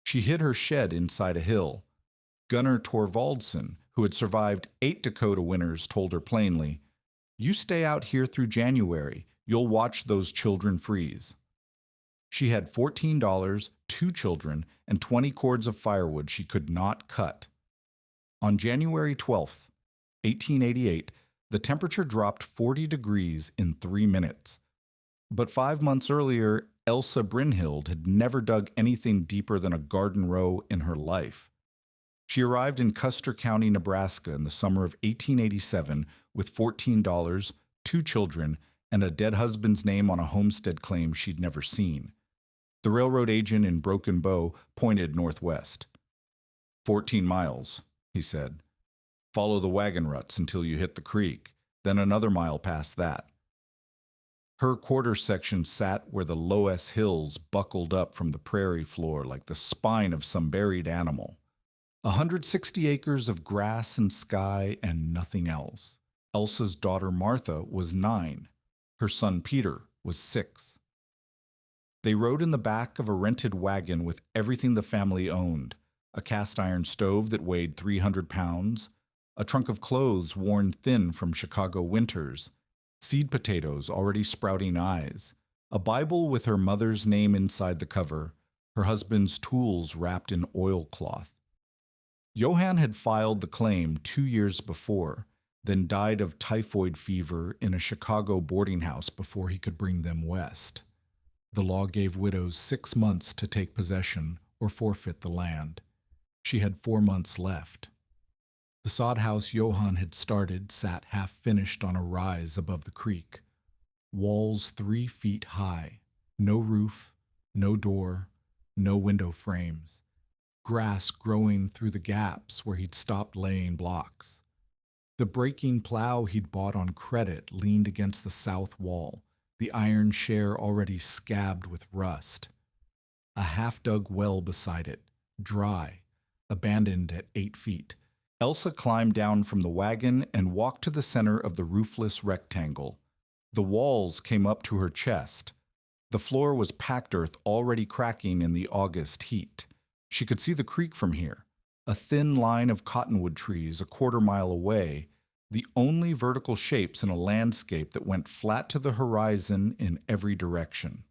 She hid her shed inside a hill. Gunner Torvaldson, who had survived 8 Dakota winters, told her plainly, "You stay out here through January. You'll watch those children freeze." She had $14, 2 children, and 20 cords of firewood she could not cut. On January 12th, 1888, the temperature dropped 40 degrees in 3 minutes. But 5 months earlier, Elsa Brynhild had never dug anything deeper than a garden row in her life. She arrived in Custer County, Nebraska in the summer of 1887 with $14, 2 children, and a dead husband's name on a homestead claim she'd never seen. The railroad agent in Broken Bow pointed northwest. 14 miles, he said. Follow the wagon ruts until you hit the creek, then another mile past that. Her quarter section sat where the loess hills buckled up from the prairie floor like the spine of some buried animal. 160 acres of grass and sky and nothing else. Elsa's daughter Martha was 9. Her son Peter was 6. They rode in the back of a rented wagon with everything the family owned: a cast iron stove that weighed 300 pounds, a trunk of clothes worn thin from Chicago winters, seed potatoes already sprouting eyes, a Bible with her mother's name inside the cover, her husband's tools wrapped in oilcloth. Johann had filed the claim 2 years before, then died of typhoid fever in a Chicago boarding house before he could bring them west. The law gave widows 6 months to take possession or forfeit the land. She had 4 months left. The sod house Johann had started sat half-finished on a rise above the creek. Walls 3 feet high. No roof, no door, no window frames. Grass growing through the gaps where he'd stopped laying blocks. The breaking plow he'd bought on credit leaned against the south wall, the iron share already scabbed with rust. A half-dug well beside it, dry, abandoned at 8 feet. Elsa climbed down from the wagon and walked to the center of the roofless rectangle. The walls came up to her chest. The floor was packed earth already cracking in the August heat. She could see the creek from here, a thin line of cottonwood trees a quarter-mile away, the only vertical shapes in a landscape that went flat to the horizon in every direction.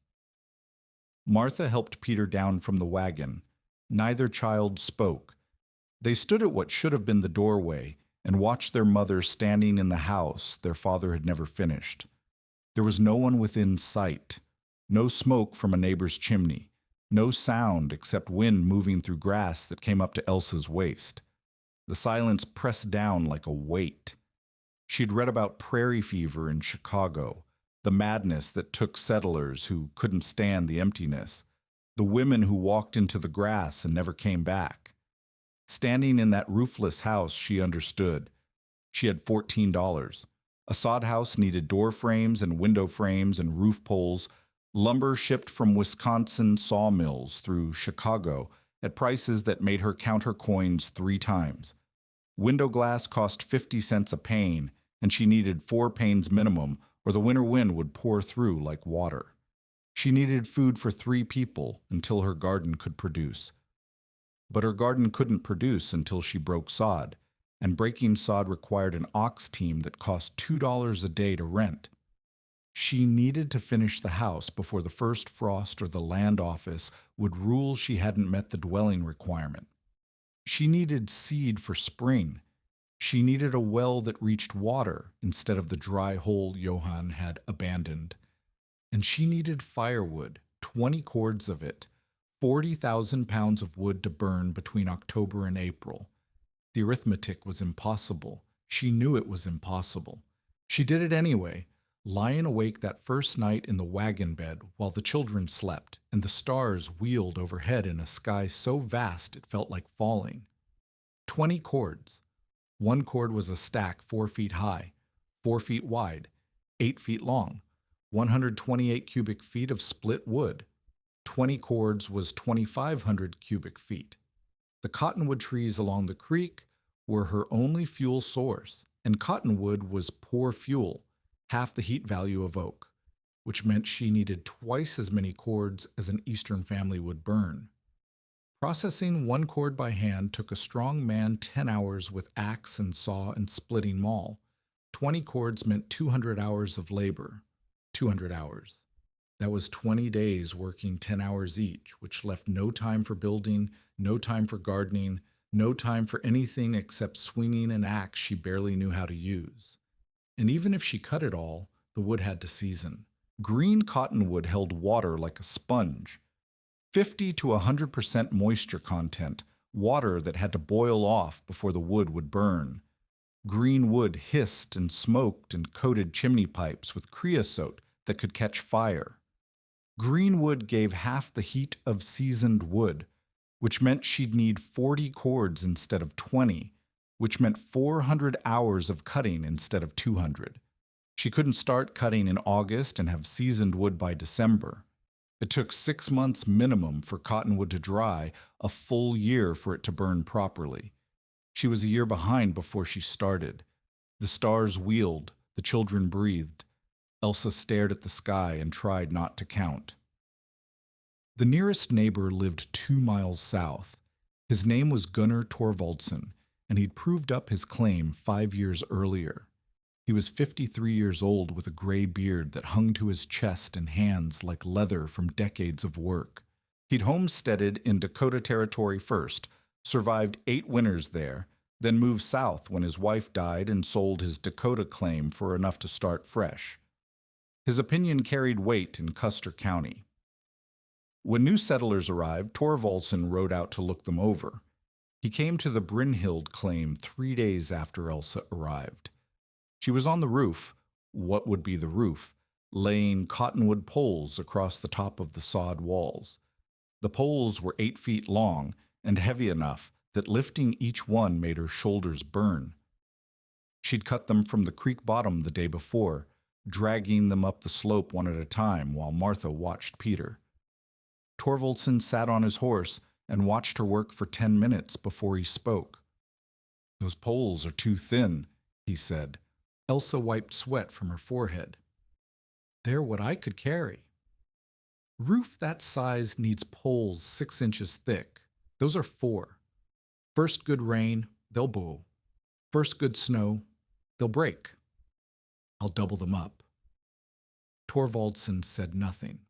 Martha helped Peter down from the wagon. Neither child spoke. They stood at what should have been the doorway and watched their mother standing in the house their father had never finished. There was no one within sight, no smoke from a neighbor's chimney, no sound except wind moving through grass that came up to Elsa's waist. The silence pressed down like a weight. She'd read about prairie fever in Chicago, the madness that took settlers who couldn't stand the emptiness, the women who walked into the grass and never came back. Standing in that roofless house, she understood. She had $14. A sod house needed door frames and window frames and roof poles, lumber shipped from Wisconsin sawmills through Chicago at prices that made her count her coins 3 times. Window glass cost 50 cents a pane, and she needed 4 panes minimum, or the winter wind would pour through like water. She needed food for 3 people until her garden could produce. But her garden couldn't produce until she broke sod, and breaking sod required an ox team that cost $2 a day to rent. She needed to finish the house before the first frost or the land office would rule she hadn't met the dwelling requirement. She needed seed for spring. She needed a well that reached water instead of the dry hole Johann had abandoned. And she needed firewood, 20 cords of it, 40,000 pounds of wood to burn between October and April. The arithmetic was impossible. She knew it was impossible. She did it anyway, lying awake that first night in the wagon bed while the children slept and the stars wheeled overhead in a sky so vast it felt like falling. 20 cords. 1 cord was a stack 4 feet high, 4 feet wide, 8 feet long, 128 cubic feet of split wood. 20 cords was 2,500 cubic feet. The cottonwood trees along the creek were her only fuel source, and cottonwood was poor fuel, half the heat value of oak, which meant she needed twice as many cords as an Eastern family would burn. Processing one cord by hand took a strong man 10 hours with axe and saw and splitting maul. 20 cords meant 200 hours of labor. 200 hours. That was 20 days working 10 hours each, which left no time for building, no time for gardening, no time for anything except swinging an axe she barely knew how to use. And even if she cut it all, the wood had to season. Green cottonwood held water like a sponge. 50 to 100% moisture content, water that had to boil off before the wood would burn. Green wood hissed and smoked and coated chimney pipes with creosote that could catch fire. Green wood gave half the heat of seasoned wood, which meant she'd need 40 cords instead of 20, which meant 400 hours of cutting instead of 200. She couldn't start cutting in August and have seasoned wood by December. It took 6 months minimum for cottonwood to dry, a full year for it to burn properly. She was a year behind before she started. The stars wheeled, the children breathed. Elsa stared at the sky and tried not to count. The nearest neighbor lived 2 miles south. His name was Gunnar Torvaldson, and he'd proved up his claim 5 years earlier. He was 53 years old with a gray beard that hung to his chest and hands like leather from decades of work. He'd homesteaded in Dakota Territory first, survived 8 winters there, then moved south when his wife died and sold his Dakota claim for enough to start fresh. His opinion carried weight in Custer County. When new settlers arrived, Torvaldson rode out to look them over. He came to the Brynhild claim 3 days after Elsa arrived. She was on the roof, what would be the roof, laying cottonwood poles across the top of the sod walls. The poles were 8 feet long and heavy enough that lifting each one made her shoulders burn. She'd cut them from the creek bottom the day before, dragging them up the slope one at a time while Martha watched Peter. Torvaldson sat on his horse and watched her work for 10 minutes before he spoke. "Those poles are too thin," he said. Elsa wiped sweat from her forehead. "They're what I could carry." "Roof that size needs poles 6 inches thick. Those are 4. First good rain, they'll bow. First good snow, they'll break. I'll double them up." Torvaldson said nothing.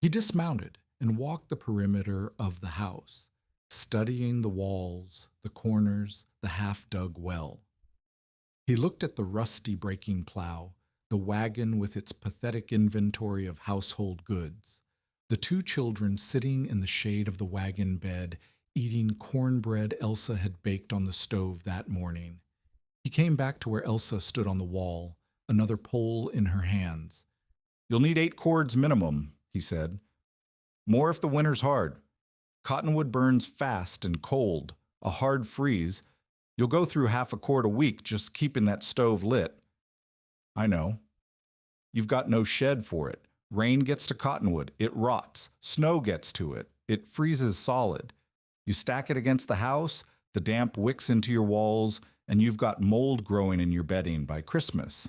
He dismounted and walked the perimeter of the house, studying the walls, the corners, the half-dug well. He looked at the rusty breaking plow, the wagon with its pathetic inventory of household goods, the 2 children sitting in the shade of the wagon bed, eating cornbread Elsa had baked on the stove that morning. He came back to where Elsa stood on the wall, another pole in her hands. "You'll need 8 cords minimum," he said. "More if the winter's hard. Cottonwood burns fast and cold, a hard freeze. You'll go through half a cord a week just keeping that stove lit." "I know." "You've got no shed for it. Rain gets to cottonwood, it rots. Snow gets to it, it freezes solid. You stack it against the house, the damp wicks into your walls, and you've got mold growing in your bedding by Christmas."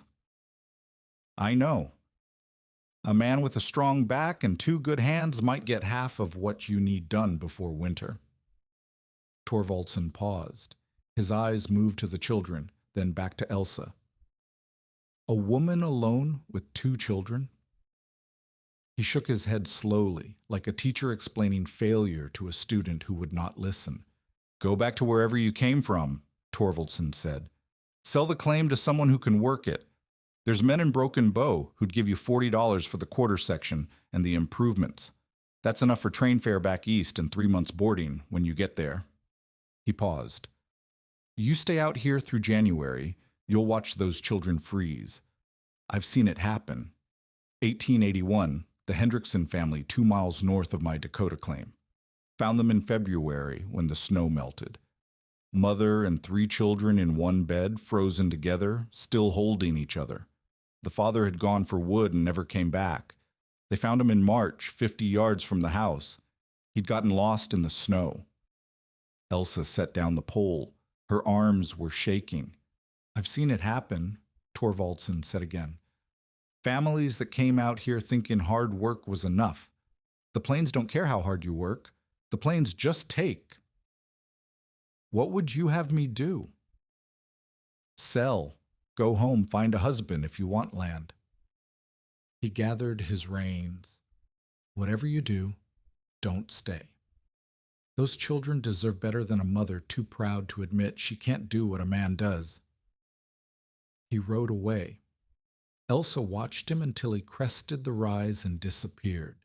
"I know. A man with a strong back and 2 good hands might get half of what you need done before winter." Torvaldson paused. His eyes moved to the children, then back to Elsa. "A woman alone with 2 children?" He shook his head slowly, like a teacher explaining failure to a student who would not listen. "Go back to wherever you came from," Torvaldson said. "Sell the claim to someone who can work it. There's men in Broken Bow who'd give you $40 for the quarter section and the improvements. That's enough for train fare back east and 3 months boarding when you get there." He paused. "You stay out here through January, you'll watch those children freeze. I've seen it happen. 1881, the Hendrickson family 2 miles north of my Dakota claim. Found them in February when the snow melted. Mother and 3 children in one bed, frozen together, still holding each other. The father had gone for wood and never came back. They found him in March, 50 yards from the house. He'd gotten lost in the snow." Elsa set down the pole. Her arms were shaking. "I've seen it happen," Torvaldson said again. "Families that came out here thinking hard work was enough. The plains don't care how hard you work. The planes just take. What would you have me do? Sell. Go home, find a husband if you want land. He gathered his reins. Whatever you do, don't stay. Those children deserve better than a mother too proud to admit she can't do what a man does. He rode away. Elsa watched him until he crested the rise and disappeared.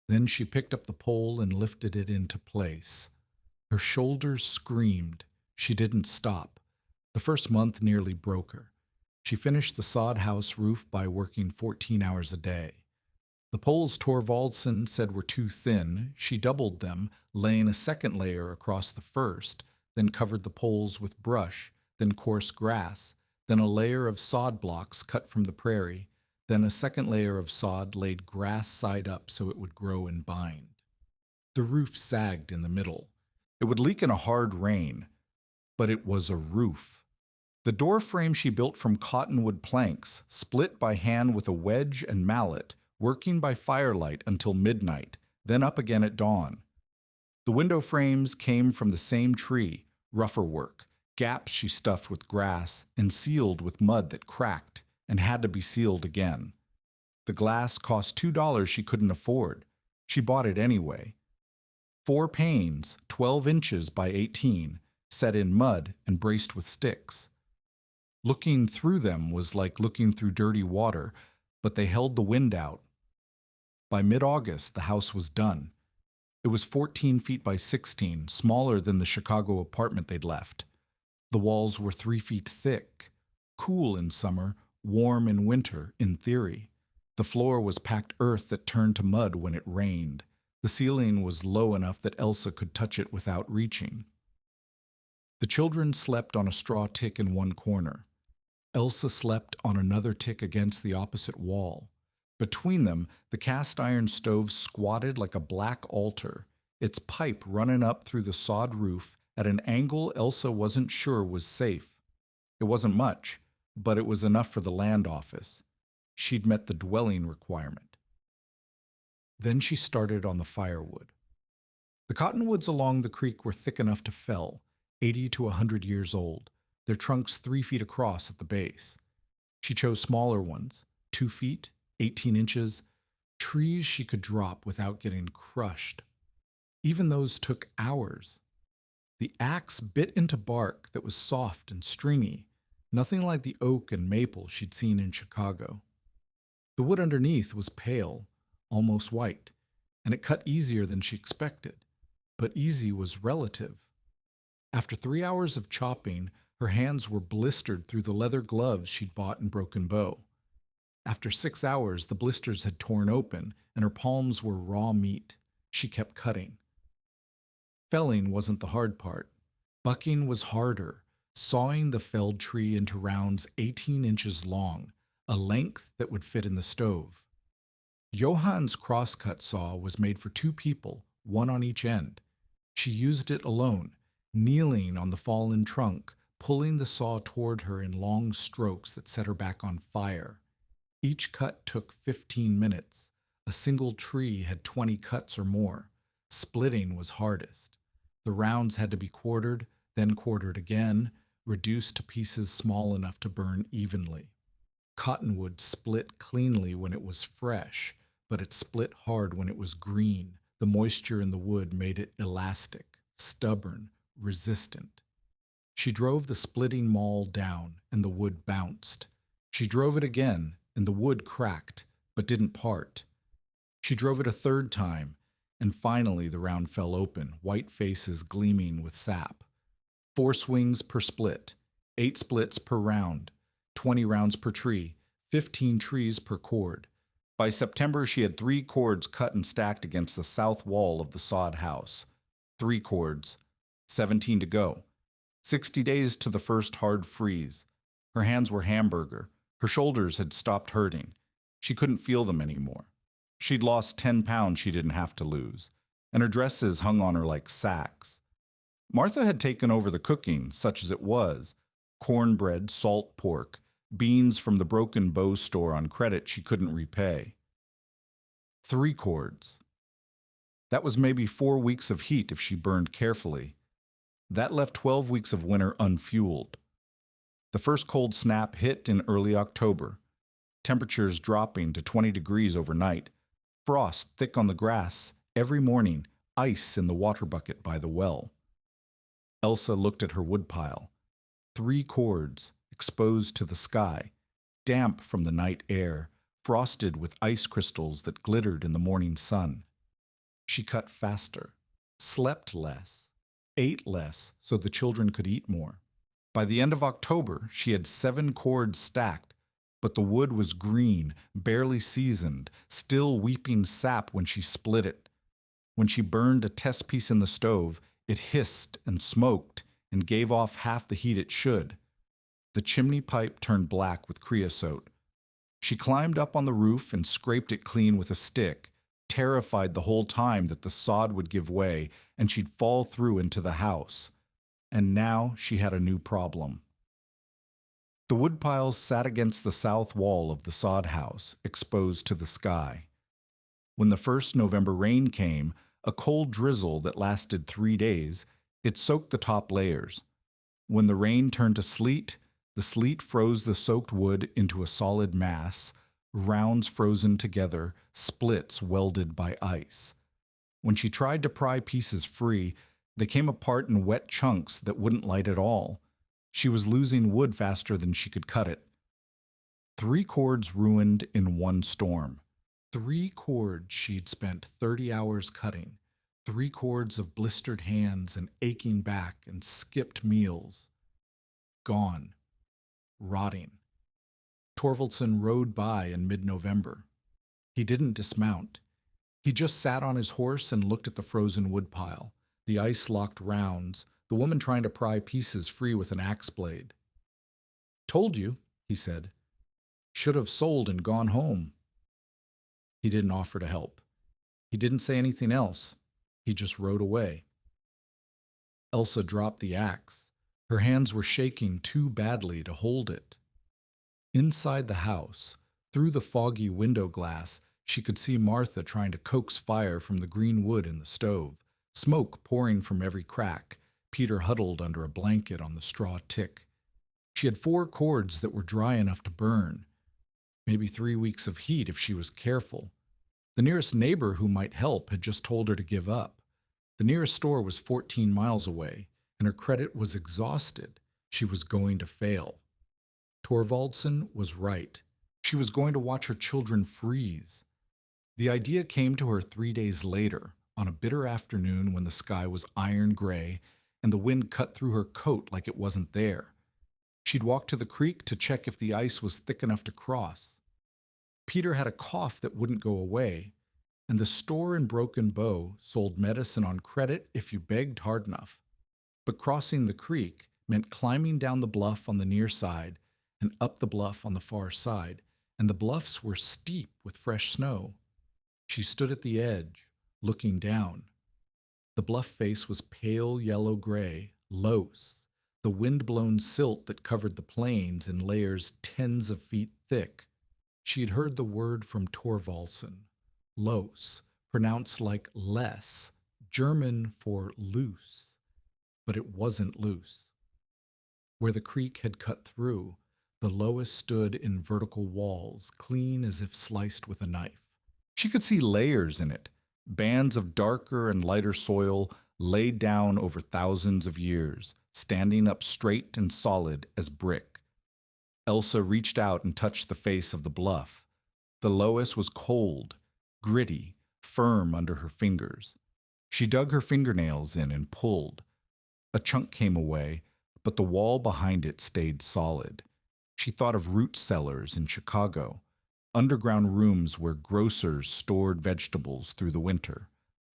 Then she picked up the pole and lifted it into place. Her shoulders screamed. She didn't stop. The first month nearly broke her. She finished the sod house roof by working 14 hours a day. The poles Torvaldson said were too thin. She doubled them, laying a second layer across the first, then covered the poles with brush, then coarse grass, then a layer of sod blocks cut from the prairie, then a second layer of sod laid grass side up so it would grow and bind. The roof sagged in the middle. It would leak in a hard rain, but it was a roof. The door frame she built from cottonwood planks, split by hand with a wedge and mallet, working by firelight until midnight, then up again at dawn. The window frames came from the same tree, rougher work, gaps she stuffed with grass and sealed with mud that cracked and had to be sealed again. The glass cost $2 she couldn't afford. She bought it anyway. 4 panes, 12 inches by 18, set in mud and braced with sticks. Looking through them was like looking through dirty water, but they held the wind out. By mid-August, the house was done. It was 14 feet by 16, smaller than the Chicago apartment they'd left. The walls were 3 feet thick, cool in summer, warm in winter, in theory. The floor was packed earth that turned to mud when it rained. The ceiling was low enough that Elsa could touch it without reaching. The children slept on a straw tick in one corner. Elsa slept on another tick against the opposite wall. Between them, the cast-iron stove squatted like a black altar, its pipe running up through the sod roof at an angle Elsa wasn't sure was safe. It wasn't much, but it was enough for the land office. She'd met the dwelling requirement. Then she started on the firewood. The cottonwoods along the creek were thick enough to fell, 80 to 100 years old, their trunks 3 feet across at the base. She chose smaller ones, 2 feet, 18 inches, trees she could drop without getting crushed. Even those took hours. The axe bit into bark that was soft and stringy, nothing like the oak and maple she'd seen in Chicago. The wood underneath was pale, almost white, and it cut easier than she expected, but easy was relative. After 3 hours of chopping, her hands were blistered through the leather gloves she'd bought in Broken Bow. After 6 hours, the blisters had torn open, and her palms were raw meat. She kept cutting. Felling wasn't the hard part. Bucking was harder, sawing the felled tree into rounds 18 inches long, a length that would fit in the stove. Johann's crosscut saw was made for 2 people, one on each end. She used it alone, kneeling on the fallen trunk, pulling the saw toward her in long strokes that set her back on fire. Each cut took 15 minutes. A single tree had 20 cuts or more. Splitting was hardest. The rounds had to be quartered, then quartered again, reduced to pieces small enough to burn evenly. Cottonwood split cleanly when it was fresh, but it split hard when it was green. The moisture in the wood made it elastic, stubborn, resistant. She drove the splitting maul down, and the wood bounced. She drove it again, and the wood cracked, but didn't part. She drove it a third time, and finally the round fell open, white faces gleaming with sap. 4 swings per split, 8 splits per round, 20 rounds per tree, 15 trees per cord. By September, she had 3 cords cut and stacked against the south wall of the sod house. 3 cords, 17 to go. 60 days to the first hard freeze. Her hands were hamburger. Her shoulders had stopped hurting. She couldn't feel them anymore. She'd lost 10 pounds she didn't have to lose, and her dresses hung on her like sacks. Martha had taken over the cooking, such as it was. Cornbread, salt pork, beans from the Broken Bow store on credit she couldn't repay. 3 cords. That was maybe 4 weeks of heat if she burned carefully. That left 12 weeks of winter unfueled. The first cold snap hit in early October, temperatures dropping to 20 degrees overnight, frost thick on the grass every morning, ice in the water bucket by the well. Elsa looked at her woodpile. 3 cords exposed to the sky, damp from the night air, frosted with ice crystals that glittered in the morning sun. She cut faster, slept less, ate less so the children could eat more. By the end of October, she had 7 cords stacked, but the wood was green, barely seasoned, still weeping sap when she split it. When she burned a test piece in the stove, it hissed and smoked and gave off half the heat it should. The chimney pipe turned black with creosote. She climbed up on the roof and scraped it clean with a stick, terrified the whole time that the sod would give way and she'd fall through into the house. And now she had a new problem. The woodpiles sat against the south wall of the sod house, exposed to the sky. When the first November rain came, a cold drizzle that lasted 3 days, it soaked the top layers. When the rain turned to sleet, the sleet froze the soaked wood into a solid mass, rounds frozen together, splits welded by ice. When she tried to pry pieces free, they came apart in wet chunks that wouldn't light at all. She was losing wood faster than she could cut it. 3 cords ruined in one storm. 3 cords she'd spent 30 hours cutting. 3 cords of blistered hands and aching back and skipped meals. Gone. Rotting. Torvaldson rode by in mid-November. He didn't dismount. He just sat on his horse and looked at the frozen woodpile, the ice-locked rounds, the woman trying to pry pieces free with an axe blade. "Told you," he said. "Should have sold and gone home." He didn't offer to help. He didn't say anything else. He just rode away. Elsa dropped the axe. Her hands were shaking too badly to hold it. Inside the house, through the foggy window glass, she could see Martha trying to coax fire from the green wood in the stove, smoke pouring from every crack, Peter huddled under a blanket on the straw tick. She had 4 cords that were dry enough to burn. Maybe 3 weeks of heat if she was careful. The nearest neighbor who might help had just told her to give up. The nearest store was 14 miles away, and her credit was exhausted. She was going to fail. Torvaldson was right. She was going to watch her children freeze. The idea came to her 3 days later, on a bitter afternoon when the sky was iron gray and the wind cut through her coat like it wasn't there. She'd walk to the creek to check if the ice was thick enough to cross. Peter had a cough that wouldn't go away, and the store in Broken Bow sold medicine on credit if you begged hard enough. But crossing the creek meant climbing down the bluff on the near side and up the bluff on the far side, and the bluffs were steep with fresh snow. She stood at the edge, looking down. The bluff face was pale yellow-gray, loess, the wind-blown silt that covered the plains in layers tens of feet thick. She had heard the word from Torvaldson, loess, pronounced like less, German for loose, but it wasn't loose. Where the creek had cut through, the loess stood in vertical walls, clean as if sliced with a knife. She could see layers in it, bands of darker and lighter soil laid down over thousands of years, standing up straight and solid as brick. Elsa reached out and touched the face of the bluff. The loess was cold, gritty, firm under her fingers. She dug her fingernails in and pulled. A chunk came away, but the wall behind it stayed solid. She thought of root cellars in Chicago, underground rooms where grocers stored vegetables through the winter.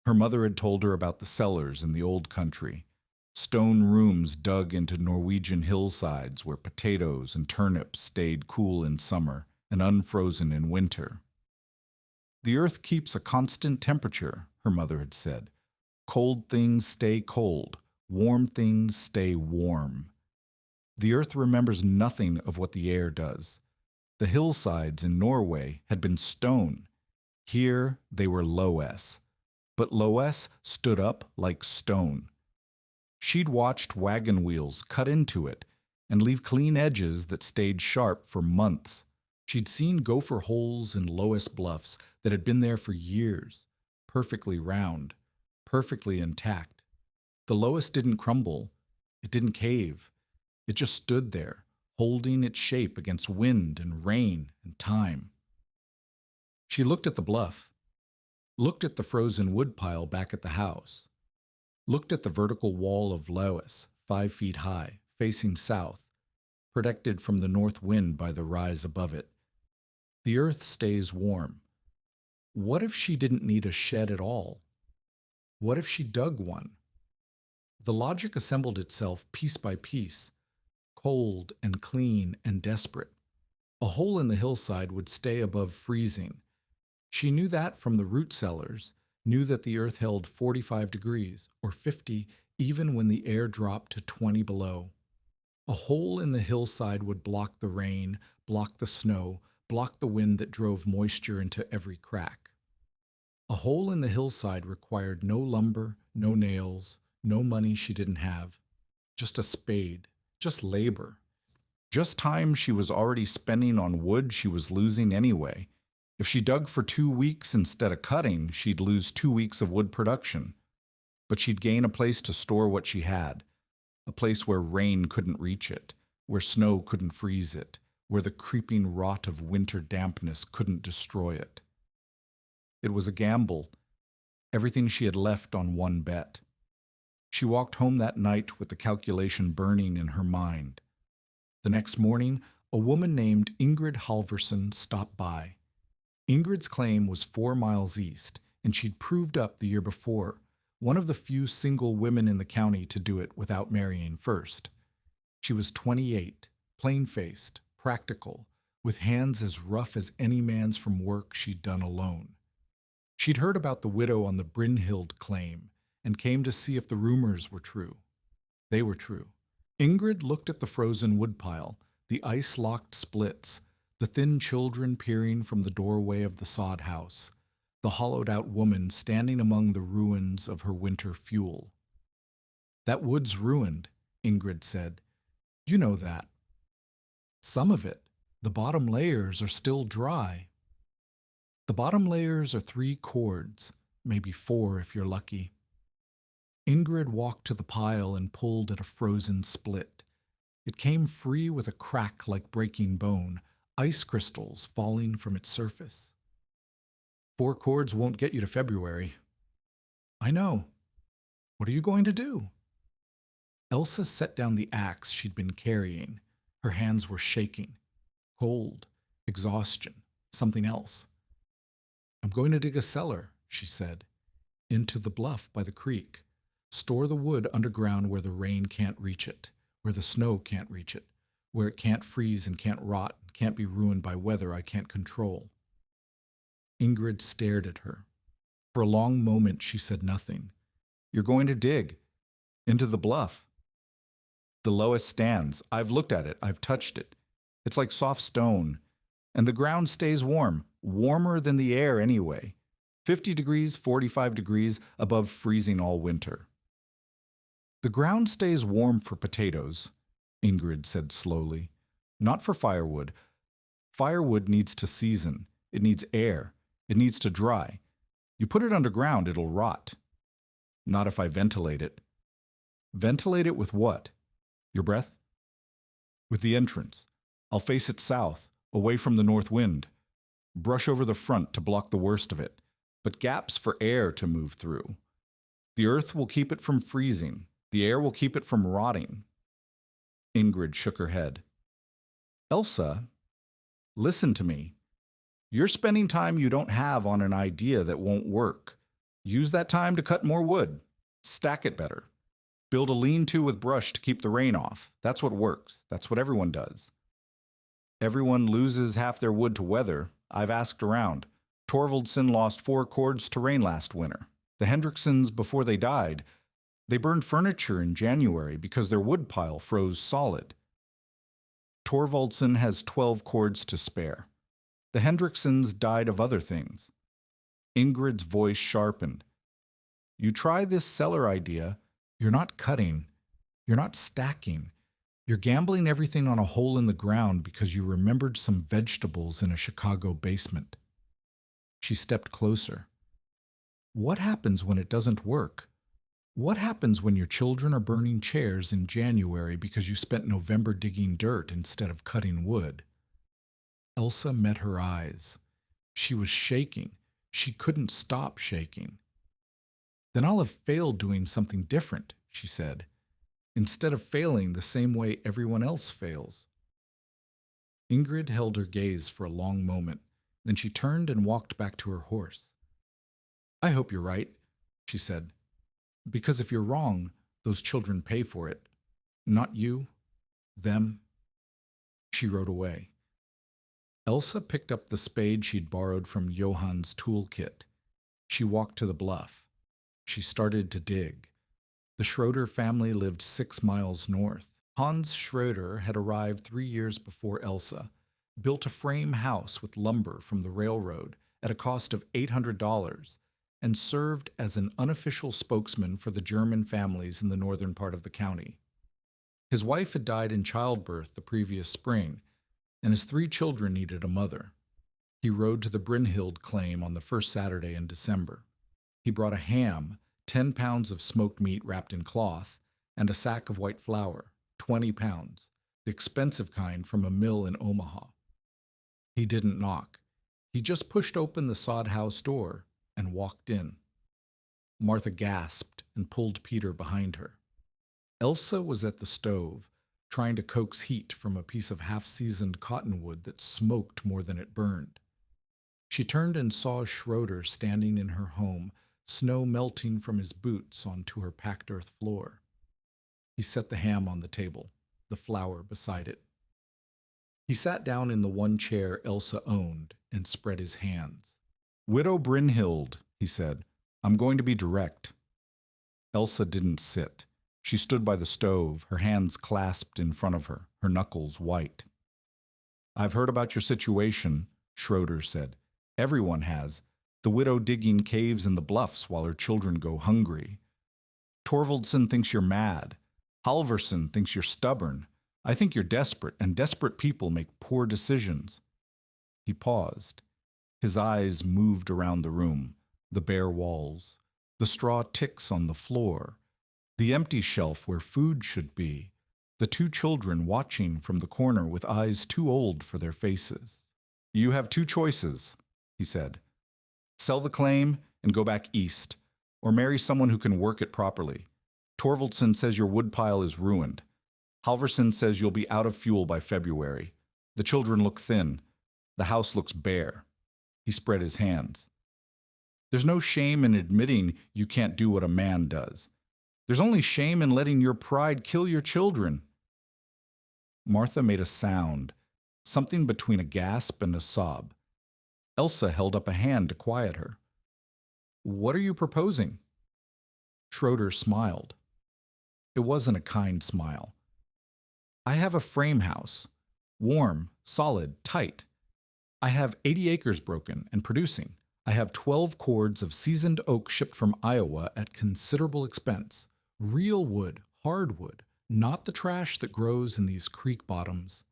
Her mother had told her about the cellars in the old country, stone rooms dug into Norwegian hillsides where potatoes and turnips stayed cool in summer and unfrozen in winter. "The earth keeps a constant temperature," her mother had said. "Cold things stay cold, warm things stay warm." The earth remembers nothing of what the air does. The hillsides in Norway had been stone. Here they were loess. but Loess stood up like stone. She'd watched wagon wheels cut into it and leave clean edges that stayed sharp for months. She'd seen gopher holes in loess bluffs that had been there for years, perfectly round, perfectly intact. The loess didn't crumble, it didn't cave, it just stood there, holding its shape against wind and rain and time. She looked at the bluff, looked at the frozen woodpile back at the house, looked at the vertical wall of loess, 5 feet high, facing south, protected from the north wind by the rise above it. The earth stays warm. What if she didn't need a shed at all? What if she dug one? The logic assembled itself piece by piece, cold and clean and desperate. A hole in the hillside would stay above freezing. She knew that from the root cellars, knew that the earth held 45 degrees, or 50, even when the air dropped to 20 below. A hole in the hillside would block the rain, block the snow, block the wind that drove moisture into every crack. A hole in the hillside required no lumber, no nails, no money she didn't have, just a spade, just labor, just time she was already spending on wood she was losing anyway. If she dug for 2 weeks instead of cutting, she'd lose 2 weeks of wood production. But she'd gain a place to store what she had, a place where rain couldn't reach it, where snow couldn't freeze it, where the creeping rot of winter dampness couldn't destroy it. It was a gamble, everything she had left on one bet. She walked home that night with the calculation burning in her mind. The next morning, a woman named Ingrid Halvorson stopped by. Ingrid's claim was 4 miles east, and she'd proved up the year before, one of the few single women in the county to do it without marrying first. She was 28, plain-faced, practical, with hands as rough as any man's from work she'd done alone. She'd heard about the widow on the Brynhild claim and came to see if the rumors were true. They were true. Ingrid looked at the frozen woodpile, the ice-locked splits, the thin children peering from the doorway of the sod house, the hollowed-out woman standing among the ruins of her winter fuel. "That wood's ruined," Ingrid said. "You know that." "Some of it. The bottom layers are still dry." "The bottom layers are 3 cords, maybe 4 if you're lucky." Ingrid walked to the pile and pulled at a frozen split. It came free with a crack like breaking bone, ice crystals falling from its surface. 4 cords won't get you to February." "I know. What are you going to do?" Elsa set down the axe she'd been carrying. Her hands were shaking. Cold, exhaustion, something else. "I'm going to dig a cellar," she said, "into the bluff by the creek. Store the wood underground where the rain can't reach it, where the snow can't reach it, where it can't freeze and can't rot, and can't be ruined by weather I can't control." Ingrid stared at her. For a long moment she said nothing. "You're going to dig into the bluff." "The loess stands. I've looked at it. I've touched it. It's like soft stone. And the ground stays warm, warmer than the air anyway. 50 degrees, 45 degrees above freezing all winter." "The ground stays warm for potatoes," Ingrid said slowly. "Not for firewood. Firewood needs to season. It needs air. It needs to dry. You put it underground, it'll rot." "Not if I ventilate it." "Ventilate it with what? Your breath?" "With the entrance. I'll face it south, away from the north wind. Brush over the front to block the worst of it, but gaps for air to move through. The earth will keep it from freezing. The air will keep it from rotting." Ingrid shook her head. "Elsa, listen to me. You're spending time you don't have on an idea that won't work. Use that time to cut more wood. Stack it better. Build a lean-to with brush to keep the rain off. That's what works. That's what everyone does. Everyone loses half their wood to weather. I've asked around. Torvaldson lost 4 cords to rain last winter. The Hendricksons, before they died, they burned furniture in January because their woodpile froze solid. Torvaldson has 12 cords to spare. The Hendricksons died of other things." Ingrid's voice sharpened. You try this cellar idea, you're not cutting, you're not stacking. You're gambling everything on a hole in the ground because you remembered some vegetables in a Chicago basement. She stepped closer. What happens when it doesn't work? What happens when your children are burning chairs in January because you spent November digging dirt instead of cutting wood? Elsa met her eyes. She was shaking. She couldn't stop shaking. Then I'll have failed doing something different, she said, instead of failing the same way everyone else fails. Ingrid held her gaze for a long moment. Then she turned and walked back to her horse. I hope you're right, she said, because if you're wrong, those children pay for it. Not you, them. She rode away. Elsa picked up the spade she'd borrowed from Johann's toolkit. She walked to the bluff. She started to dig. The Schroeder family lived 6 miles north. Hans Schroeder had arrived 3 years before Elsa, built a frame house with lumber from the railroad at a cost of $800, and served as an unofficial spokesman for the German families in the northern part of the county. His wife had died in childbirth the previous spring, and his 3 children needed a mother. He rode to the Brynhild claim on the first Saturday in December. He brought a ham, 10 pounds of smoked meat wrapped in cloth, and a sack of white flour, 20 pounds, the expensive kind from a mill in Omaha. He didn't knock. He just pushed open the sod house door and walked in. Martha gasped and pulled Peter behind her. Elsa was at the stove, trying to coax heat from a piece of half-seasoned cottonwood that smoked more than it burned. She turned and saw Schroeder standing in her home, snow melting from his boots onto her packed earth floor. He set the ham on the table, the flour beside it. He sat down in the one chair Elsa owned and spread his hands. Widow Brynhild, he said, I'm going to be direct. Elsa didn't sit. She stood by the stove, her hands clasped in front of her, her knuckles white. I've heard about your situation, Schroeder said. Everyone has. The widow digging caves in the bluffs while her children go hungry. Torvaldson thinks you're mad. Halverson thinks you're stubborn. I think you're desperate, and desperate people make poor decisions. He paused. His eyes moved around the room, the bare walls, the straw ticks on the floor, the empty shelf where food should be, the 2 children watching from the corner with eyes too old for their faces. You have 2 choices, he said. Sell the claim and go back east, or marry someone who can work it properly. Torvaldson says your woodpile is ruined. Halverson says you'll be out of fuel by February. The children look thin. The house looks bare. He spread his hands. There's no shame in admitting you can't do what a man does. There's only shame in letting your pride kill your children. Martha made a sound, something between a gasp and a sob. Elsa held up a hand to quiet her. What are you proposing? Schroeder smiled. It wasn't a kind smile. I have a frame house. Warm, solid, tight. I have 80 acres broken and producing. I have 12 cords of seasoned oak shipped from Iowa at considerable expense. Real wood, hardwood, not the trash that grows in these creek bottoms.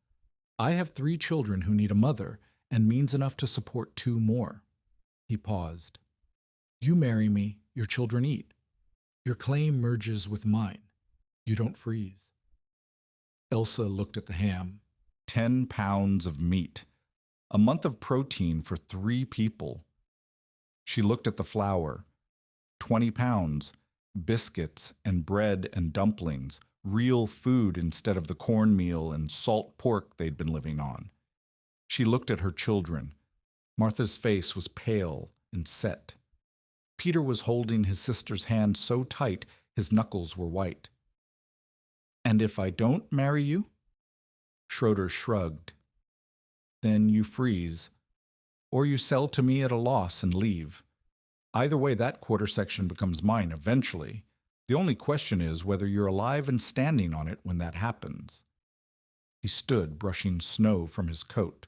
I have 3 children who need a mother and means enough to support 2 more. He paused. You marry me, your children eat. Your claim merges with mine. You don't freeze. Elsa looked at the ham. 10 pounds of meat. A month of protein for 3 people. She looked at the flour. 20 pounds. Biscuits and bread and dumplings. Real food instead of the cornmeal and salt pork they'd been living on. She looked at her children. Martha's face was pale and set. Peter was holding his sister's hand so tight his knuckles were white. And if I don't marry you? Schroeder shrugged. Then you freeze. Or you sell to me at a loss and leave. Either way, that quarter section becomes mine eventually. The only question is whether you're alive and standing on it when that happens. He stood, brushing snow from his coat.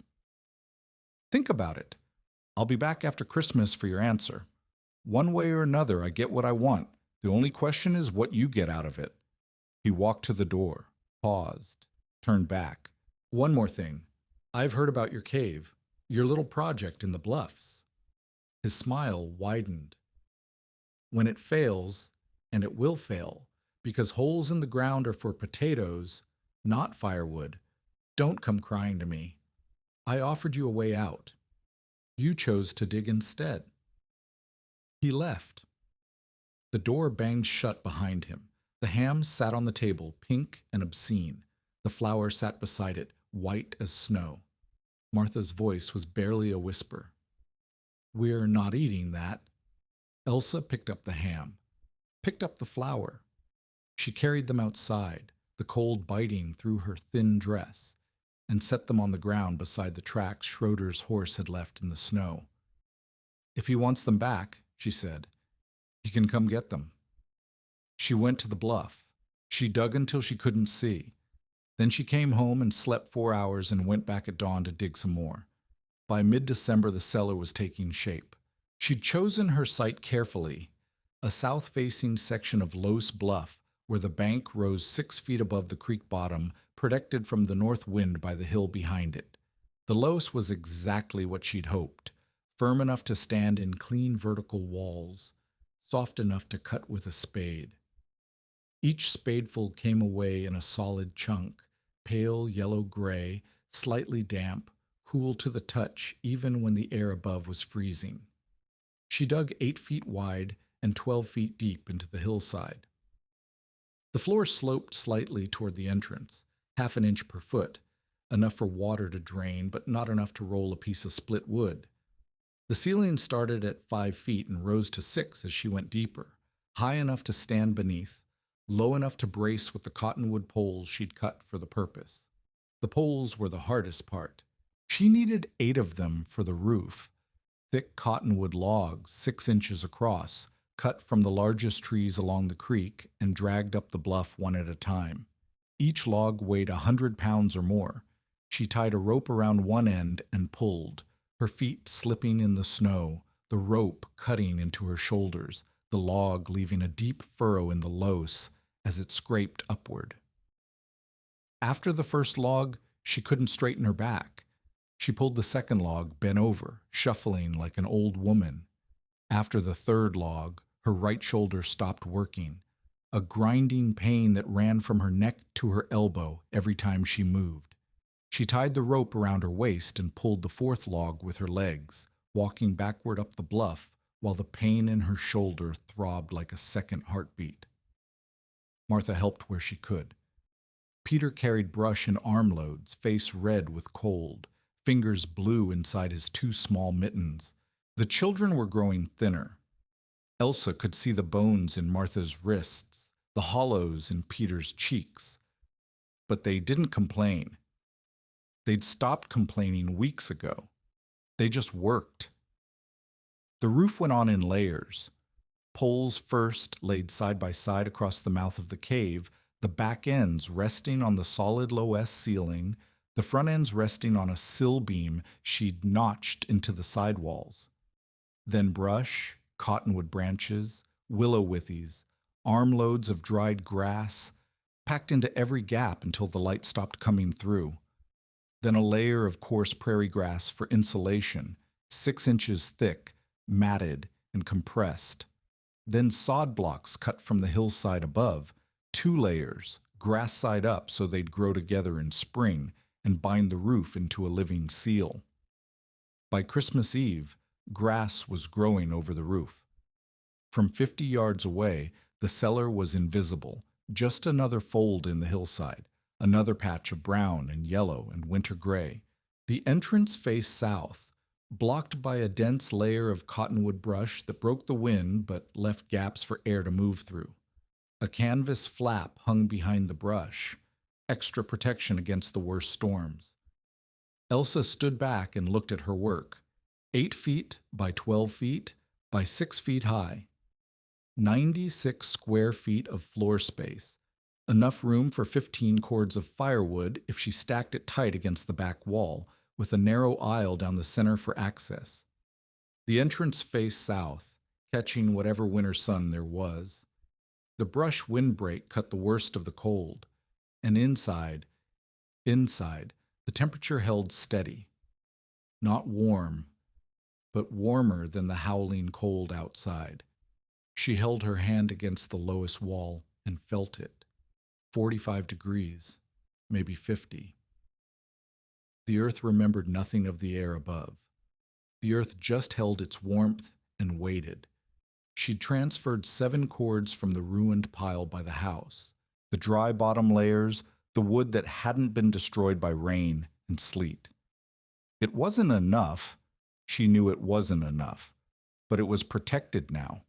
Think about it. I'll be back after Christmas for your answer. One way or another, I get what I want. The only question is what you get out of it. He walked to the door, paused, turned back. One more thing. I've heard about your cave, your little project in the bluffs. His smile widened. When it fails, and it will fail, because holes in the ground are for potatoes, not firewood, don't come crying to me. I offered you a way out. You chose to dig instead. He left. The door banged shut behind him. The ham sat on the table, pink and obscene. The flour sat beside it, white as snow. Martha's voice was barely a whisper. We're not eating that. Elsa picked up the ham, picked up the flour. She carried them outside, the cold biting through her thin dress, and set them on the ground beside the tracks Schroeder's horse had left in the snow. If he wants them back, she said, he can come get them. She went to the bluff. She dug until she couldn't see. Then she came home and slept 4 hours and went back at dawn to dig some more. By mid-December, the cellar was taking shape. She'd chosen her site carefully, a south-facing section of loess bluff where the bank rose 6 feet above the creek bottom, protected from the north wind by the hill behind it. The loess was exactly what she'd hoped, firm enough to stand in clean vertical walls, soft enough to cut with a spade. Each spadeful came away in a solid chunk, pale yellow-gray, slightly damp, cool to the touch even when the air above was freezing. She dug 8 feet wide and 12 feet deep into the hillside. The floor sloped slightly toward the entrance, half an inch per foot, enough for water to drain, but not enough to roll a piece of split wood. The ceiling started at 5 feet and rose to 6 as she went deeper, high enough to stand beneath, low enough to brace with the cottonwood poles she'd cut for the purpose. The poles were the hardest part. She needed 8 of them for the roof, thick cottonwood logs 6 inches across, cut from the largest trees along the creek and dragged up the bluff one at a time. Each log weighed 100 pounds or more. She tied a rope around one end and pulled, her feet slipping in the snow, the rope cutting into her shoulders, the log leaving a deep furrow in the loess as it scraped upward. After the first log, she couldn't straighten her back. She pulled the second log, bent over, shuffling like an old woman. After the third log, her right shoulder stopped working, a grinding pain that ran from her neck to her elbow every time she moved. She tied the rope around her waist and pulled the fourth log with her legs, walking backward up the bluff while the pain in her shoulder throbbed like a second heartbeat. Martha helped where she could. Peter carried brush in armloads, face red with cold, fingers blue inside his 2 small mittens. The children were growing thinner. Elsa could see the bones in Martha's wrists, the hollows in Peter's cheeks. But they didn't complain. They'd stopped complaining weeks ago. They just worked. The roof went on in layers. Poles first laid side by side across the mouth of the cave, the back ends resting on the solid loess ceiling, the front ends resting on a sill beam she'd notched into the sidewalls. Then brush, cottonwood branches, willow withies, armloads of dried grass, packed into every gap until the light stopped coming through. Then a layer of coarse prairie grass for insulation, 6 inches thick, matted and compressed. Then sod blocks cut from the hillside above, 2 layers, grass side up so they'd grow together in spring and bind the roof into a living seal. By Christmas Eve, grass was growing over the roof. From 50 yards away, the cellar was invisible, just another fold in the hillside, another patch of brown and yellow and winter gray. The entrance faced south, blocked by a dense layer of cottonwood brush that broke the wind but left gaps for air to move through. A canvas flap hung behind the brush, extra protection against the worst storms. Elsa stood back and looked at her work. 8 feet by 12 feet by 6 feet high. 96 square feet of floor space, enough room for 15 cords of firewood if she stacked it tight against the back wall, with a narrow aisle down the center for access. The entrance faced south, catching whatever winter sun there was. The brush windbreak cut the worst of the cold, and inside, the temperature held steady. Not warm, but warmer than the howling cold outside. She held her hand against the lowest wall and felt it. 45 degrees, maybe 50. The earth remembered nothing of the air above. The earth just held its warmth and waited. She'd transferred 7 cords from the ruined pile by the house, the dry bottom layers, the wood that hadn't been destroyed by rain and sleet. It wasn't enough. She knew it wasn't enough, but it was protected now.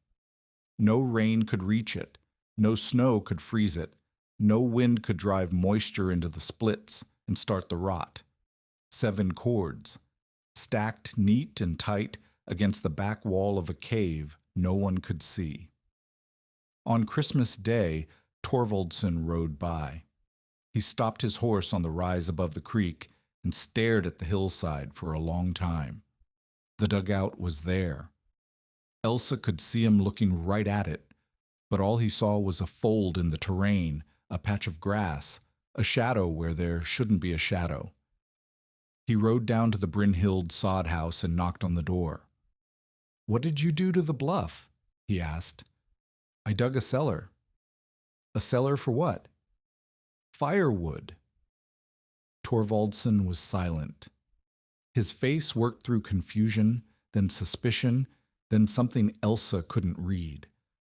No rain could reach it. No snow could freeze it. No wind could drive moisture into the splits and start the rot. 7 cords, stacked neat and tight against the back wall of a cave no one could see. On Christmas Day, Torvaldson rode by. He stopped his horse on the rise above the creek and stared at the hillside for a long time. The dugout was there. Elsa could see him looking right at it, but all he saw was a fold in the terrain, a patch of grass, a shadow where there shouldn't be a shadow. He rode down to the Brynhild sod house and knocked on the door. "What did you do to the bluff?" he asked. "I dug a cellar." "A cellar for what?" "Firewood." Torvaldson was silent. His face worked through confusion, then suspicion, then something Elsa couldn't read.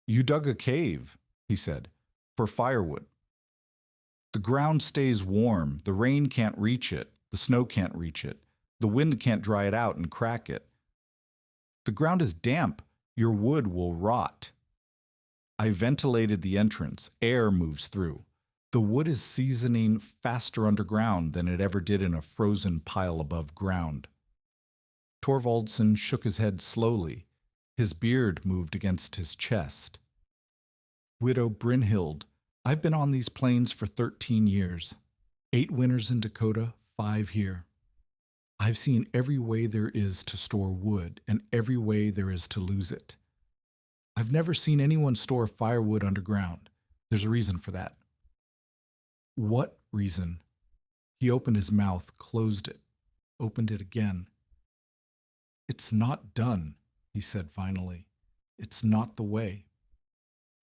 "You dug a cave," he said, "for firewood." "The ground stays warm. The rain can't reach it. The snow can't reach it. The wind can't dry it out and crack it. The ground is damp. Your wood will rot." "I ventilated the entrance. Air moves through. The wood is seasoning faster underground than it ever did in a frozen pile above ground." Torvaldson shook his head slowly. His beard moved against his chest. "Widow Brynhild, I've been on these plains for 13 years. 8 winters in Dakota, 5 here. I've seen every way there is to store wood and every way there is to lose it. I've never seen anyone store firewood underground. There's a reason for that." "What reason?" He opened his mouth, closed it, opened it again. "It's not done," he said finally. "It's not the way.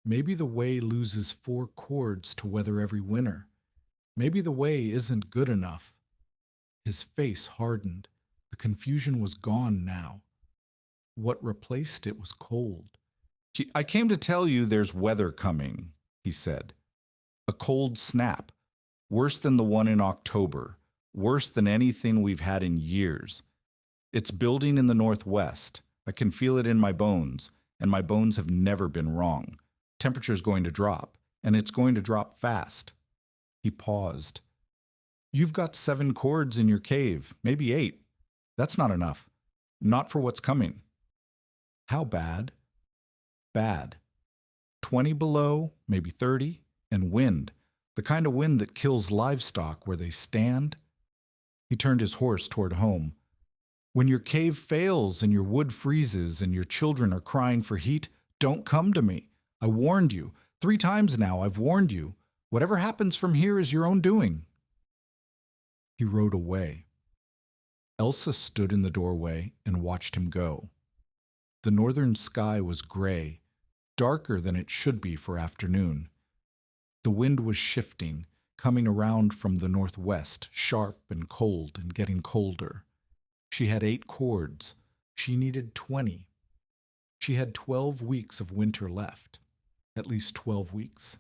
Maybe the way loses 4 cords to weather every winter. Maybe the way isn't good enough." His face hardened. The confusion was gone now. What replaced it was cold. "I came to tell you there's weather coming," he said. "A cold snap. Worse than the one in October. Worse than anything we've had in years. It's building in the northwest. I can feel it in my bones, and my bones have never been wrong. Temperature's going to drop, and it's going to drop fast." He paused. "You've got 7 cords in your cave, maybe 8. That's not enough. Not for what's coming." "How bad?" "Bad. 20 below, maybe 30, and wind. The kind of wind that kills livestock where they stand." He turned his horse toward home. "When your cave fails and your wood freezes and your children are crying for heat, don't come to me. I warned you. 3 times now I've warned you. Whatever happens from here is your own doing." He rode away. Elsa stood in the doorway and watched him go. The northern sky was gray, darker than it should be for afternoon. The wind was shifting, coming around from the northwest, sharp and cold and getting colder. She had 8 cords. She needed 20. She had 12 weeks of winter left, at least 12 weeks.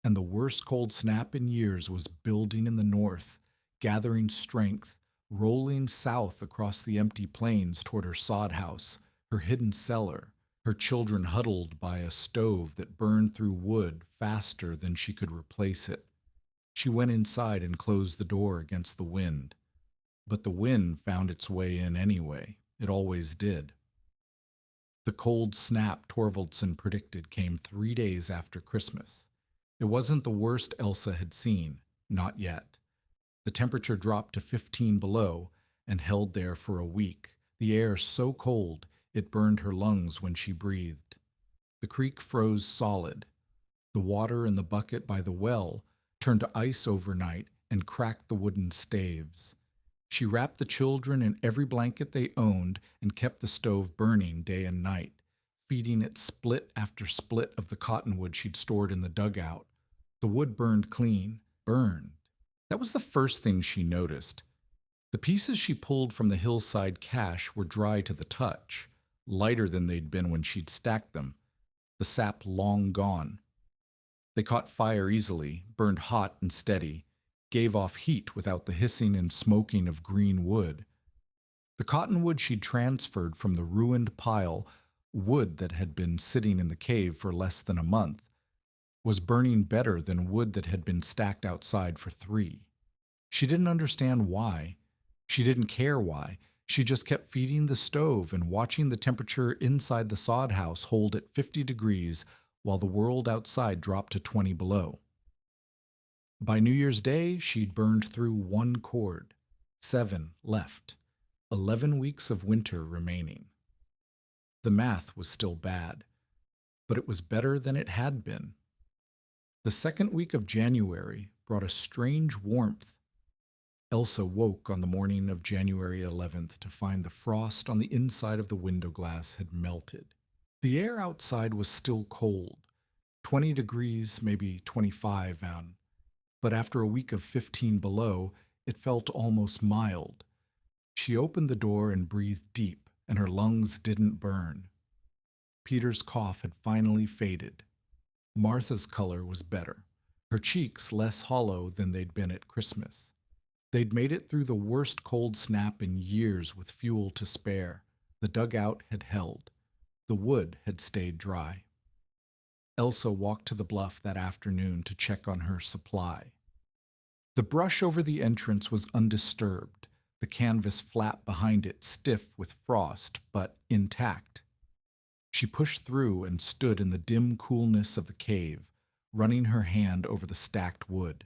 And the worst cold snap in years was building in the north, gathering strength, rolling south across the empty plains toward her sod house, her hidden cellar, her children huddled by a stove that burned through wood faster than she could replace it. She went inside and closed the door against the wind. But the wind found its way in anyway. It always did. The cold snap Torvaldson predicted came 3 days after Christmas. It wasn't the worst Elsa had seen, not yet. The temperature dropped to 15 below and held there for a week, the air so cold It burned her lungs when she breathed. The creek froze solid. The water in the bucket by the well turned to ice overnight and cracked the wooden staves. She wrapped the children in every blanket they owned and kept the stove burning day and night, feeding it split after split of the cottonwood she'd stored in the dugout. The wood burned clean, burned. That was the first thing she noticed. The pieces she pulled from the hillside cache were dry to the touch, lighter than they'd been when she'd stacked them, the sap long gone. They caught fire easily, burned hot and steady, gave off heat without the hissing and smoking of green wood. The cottonwood she'd transferred from the ruined pile, wood that had been sitting in the cave for less than a month, was burning better than wood that had been stacked outside for 3. She didn't understand why. She didn't care why. She just kept feeding the stove and watching the temperature inside the sod house hold at 50 degrees while the world outside dropped to 20 below. By New Year's Day, she'd burned through 1 cord. 7 left. 11 weeks of winter remaining. The math was still bad, but it was better than it had been. The second week of January brought a strange warmth. Elsa woke on the morning of January 11th to find the frost on the inside of the window glass had melted. The air outside was still cold, 20 degrees, maybe 25 on, but after a week of 15 below, it felt almost mild. She opened the door and breathed deep, and her lungs didn't burn. Peter's cough had finally faded. Martha's color was better, her cheeks less hollow than they'd been at Christmas. They'd made it through the worst cold snap in years with fuel to spare. The dugout had held. The wood had stayed dry. Elsa walked to the bluff that afternoon to check on her supply. The brush over the entrance was undisturbed, the canvas flap behind it stiff with frost, but intact. She pushed through and stood in the dim coolness of the cave, running her hand over the stacked wood.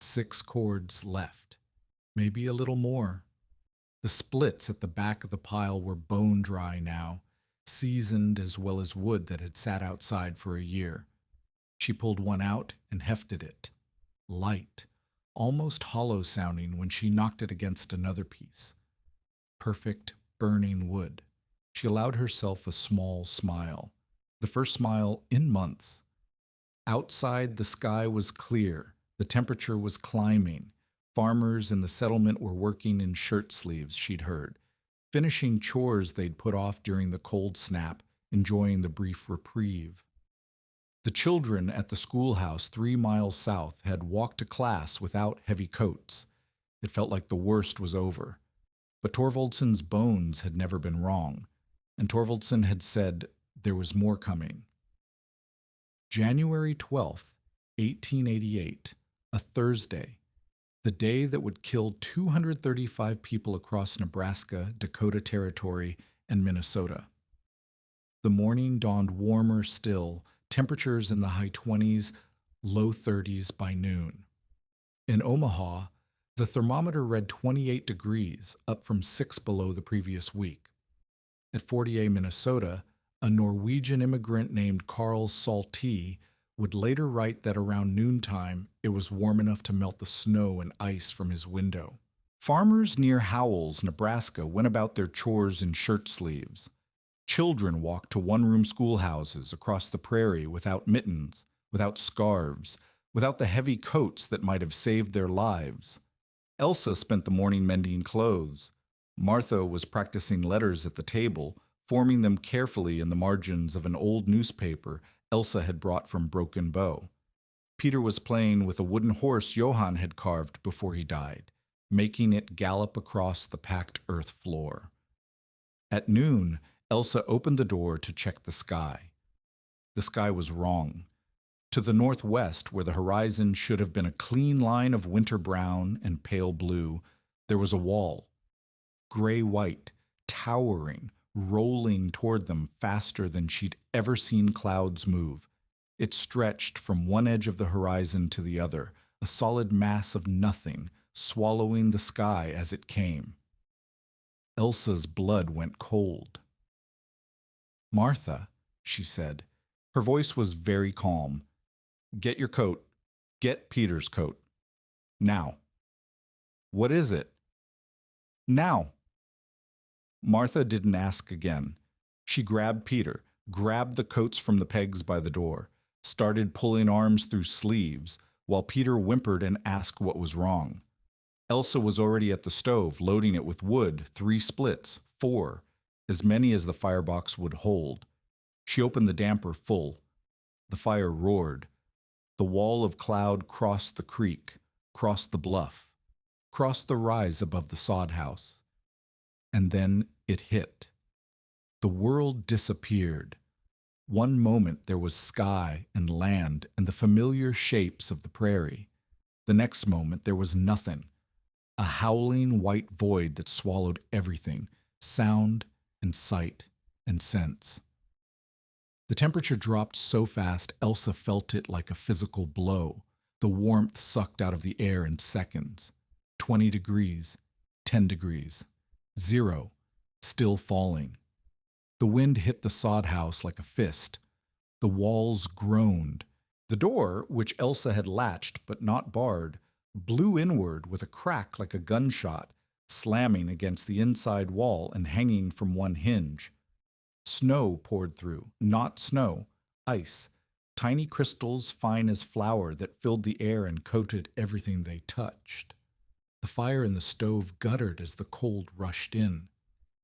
6 cords left, maybe a little more. The splits at the back of the pile were bone dry now, seasoned as well as wood that had sat outside for a year. She pulled one out and hefted it. Light, almost hollow sounding when she knocked it against another piece. Perfect, burning wood. She allowed herself a small smile, the first smile in months. Outside, the sky was clear. The temperature was climbing. Farmers in the settlement were working in shirt sleeves, she'd heard, finishing chores they'd put off during the cold snap, enjoying the brief reprieve. The children at the schoolhouse 3 miles south had walked to class without heavy coats. It felt like the worst was over. But Torvaldson's bones had never been wrong, and Torvaldson had said there was more coming. January 12th, 1888, a Thursday, the day that would kill 235 people across Nebraska, Dakota Territory, and Minnesota. The morning dawned warmer still, temperatures in the high 20s, low 30s by noon. In Omaha, the thermometer read 28 degrees, up from 6 below the previous week. At Fort Fortier, Minnesota, a Norwegian immigrant named Carl Saltee would later write that around noontime it was warm enough to melt the snow and ice from his window. Farmers near Howells, Nebraska went about their chores in shirt sleeves. Children walked to one-room schoolhouses across the prairie without mittens, without scarves, without the heavy coats that might have saved their lives. Elsa spent the morning mending clothes. Martha was practicing letters at the table, forming them carefully in the margins of an old newspaper Elsa had brought from Broken Bow. Peter was playing with a wooden horse Johann had carved before he died, making it gallop across the packed earth floor. At noon, Elsa opened the door to check the sky. The sky was wrong. To the northwest, where the horizon should have been a clean line of winter brown and pale blue, there was a wall. Gray-white, towering, rolling toward them faster than she'd ever seen clouds move. It stretched from one edge of the horizon to the other, a solid mass of nothing, swallowing the sky as it came. Elsa's blood went cold. "Martha," she said. Her voice was very calm. "Get your coat. Get Peter's coat. Now." "What is it?" "Now." Martha didn't ask again. She grabbed Peter, grabbed the coats from the pegs by the door, started pulling arms through sleeves, while Peter whimpered and asked what was wrong. Elsa was already at the stove, loading it with wood, 3 splits, 4, as many as the firebox would hold. She opened the damper full. The fire roared. The wall of cloud crossed the creek, crossed the bluff, crossed the rise above the sod house. And then it hit. The world disappeared. One moment there was sky and land and the familiar shapes of the prairie. The next moment there was nothing. A howling white void that swallowed everything, sound and sight and sense. The temperature dropped so fast Elsa felt it like a physical blow. The warmth sucked out of the air in seconds. 20 degrees, 10 degrees, 0, still falling. The wind hit the sod house like a fist. The walls groaned. The door, which Elsa had latched but not barred, blew inward with a crack like a gunshot, slamming against the inside wall and hanging from one hinge. Snow poured through, not snow, ice, tiny crystals fine as flour that filled the air and coated everything they touched. The fire in the stove guttered as the cold rushed in.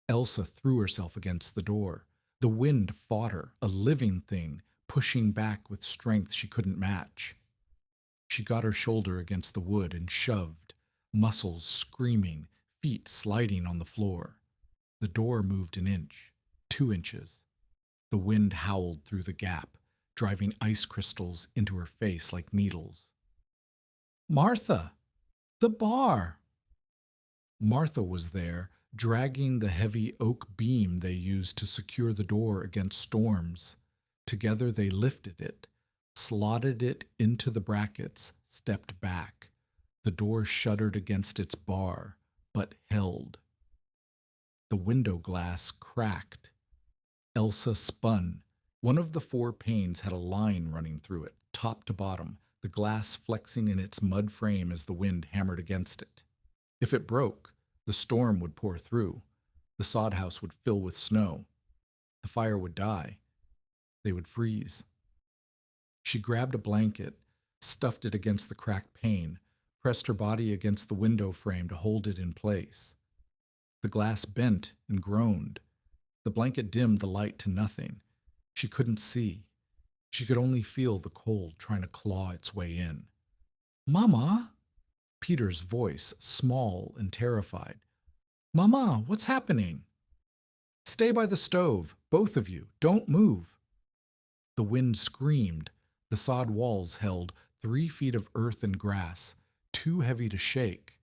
Elsa threw herself against the door. The wind fought her, a living thing, pushing back with strength she couldn't match. She got her shoulder against the wood and shoved, muscles screaming, feet sliding on the floor. The door moved an inch, 2 inches. The wind howled through the gap, driving ice crystals into her face like needles. "Martha! The bar!" Martha was there, dragging the heavy oak beam they used to secure the door against storms. Together they lifted it, slotted it into the brackets, stepped back. The door shuddered against its bar, but held. The window glass cracked. Elsa spun. One of the 4 panes had a line running through it, top to bottom, the glass flexing in its mud frame as the wind hammered against it. If it broke, the storm would pour through. The sod house would fill with snow. The fire would die. They would freeze. She grabbed a blanket, stuffed it against the cracked pane, pressed her body against the window frame to hold it in place. The glass bent and groaned. The blanket dimmed the light to nothing. She couldn't see. She could only feel the cold trying to claw its way in. "Mama!" Peter's voice, small and terrified. "Mama, what's happening?" "Stay by the stove, both of you. Don't move." The wind screamed. The sod walls held 3 feet of earth and grass, too heavy to shake.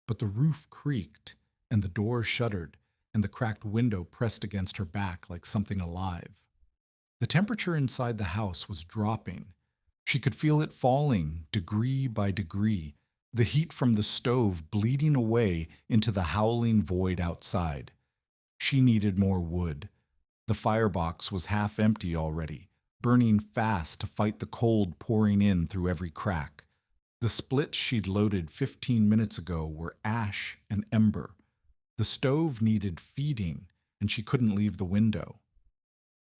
But the roof creaked, and the door shuddered, and the cracked window pressed against her back like something alive. The temperature inside the house was dropping. She could feel it falling, degree by degree, the heat from the stove bleeding away into the howling void outside. She needed more wood. The firebox was half empty already, burning fast to fight the cold pouring in through every crack. The splits she'd loaded 15 minutes ago were ash and ember. The stove needed feeding, and she couldn't leave the window.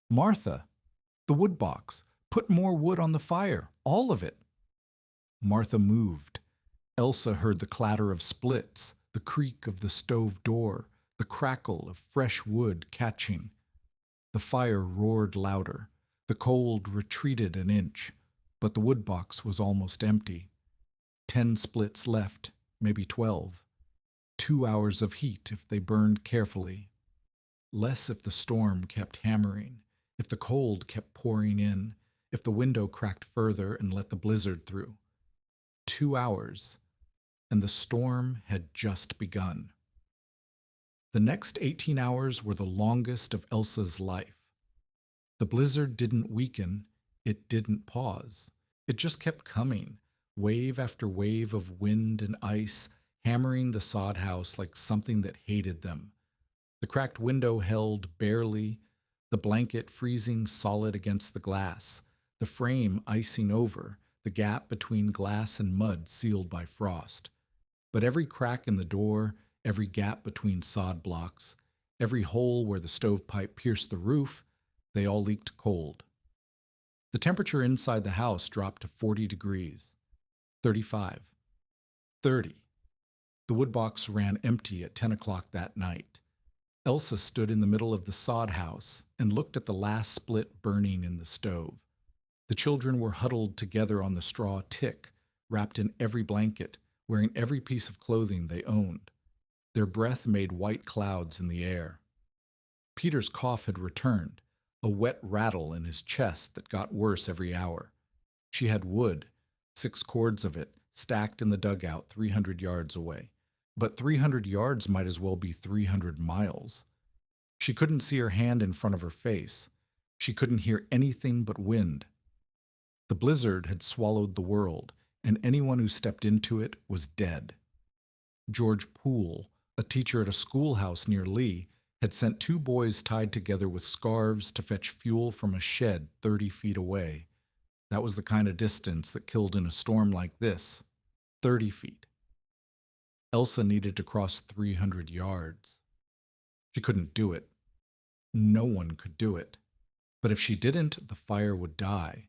"Martha, the wood box. Put more wood on the fire, all of it." Martha moved. Elsa heard the clatter of splits, the creak of the stove door, the crackle of fresh wood catching. The fire roared louder. The cold retreated an inch, but the wood box was almost empty. 10 splits left, maybe 12. 2 hours of heat if they burned carefully. Less if the storm kept hammering, if the cold kept pouring in, if the window cracked further and let the blizzard through. 2 hours, and the storm had just begun. The next 18 hours were the longest of Elsa's life. The blizzard didn't weaken, it didn't pause. It just kept coming, wave after wave of wind and ice, hammering the sod house like something that hated them. The cracked window held barely. the blanket freezing solid against the glass, the frame icing over, the gap between glass and mud sealed by frost. But every crack in the door, every gap between sod blocks, every hole where the stovepipe pierced the roof, they all leaked cold. The temperature inside the house dropped to 40 degrees, 35, 30. The woodbox ran empty at 10 o'clock that night. Elsa stood in the middle of the sod house and looked at the last split burning in the stove. The children were huddled together on the straw tick, wrapped in every blanket, wearing every piece of clothing they owned. Their breath made white clouds in the air. Peter's cough had returned, a wet rattle in his chest that got worse every hour. She had wood, 6 cords of it, stacked in the dugout 300 yards away. But 300 yards might as well be 300 miles. She couldn't see her hand in front of her face. She couldn't hear anything but wind. The blizzard had swallowed the world, and anyone who stepped into it was dead. George Poole, a teacher at a schoolhouse near Lee, had sent 2 boys tied together with scarves to fetch fuel from a shed 30 feet away. That was the kind of distance that killed in a storm like this. 30 feet. Elsa needed to cross 300 yards. She couldn't do it. No one could do it. But if she didn't, the fire would die.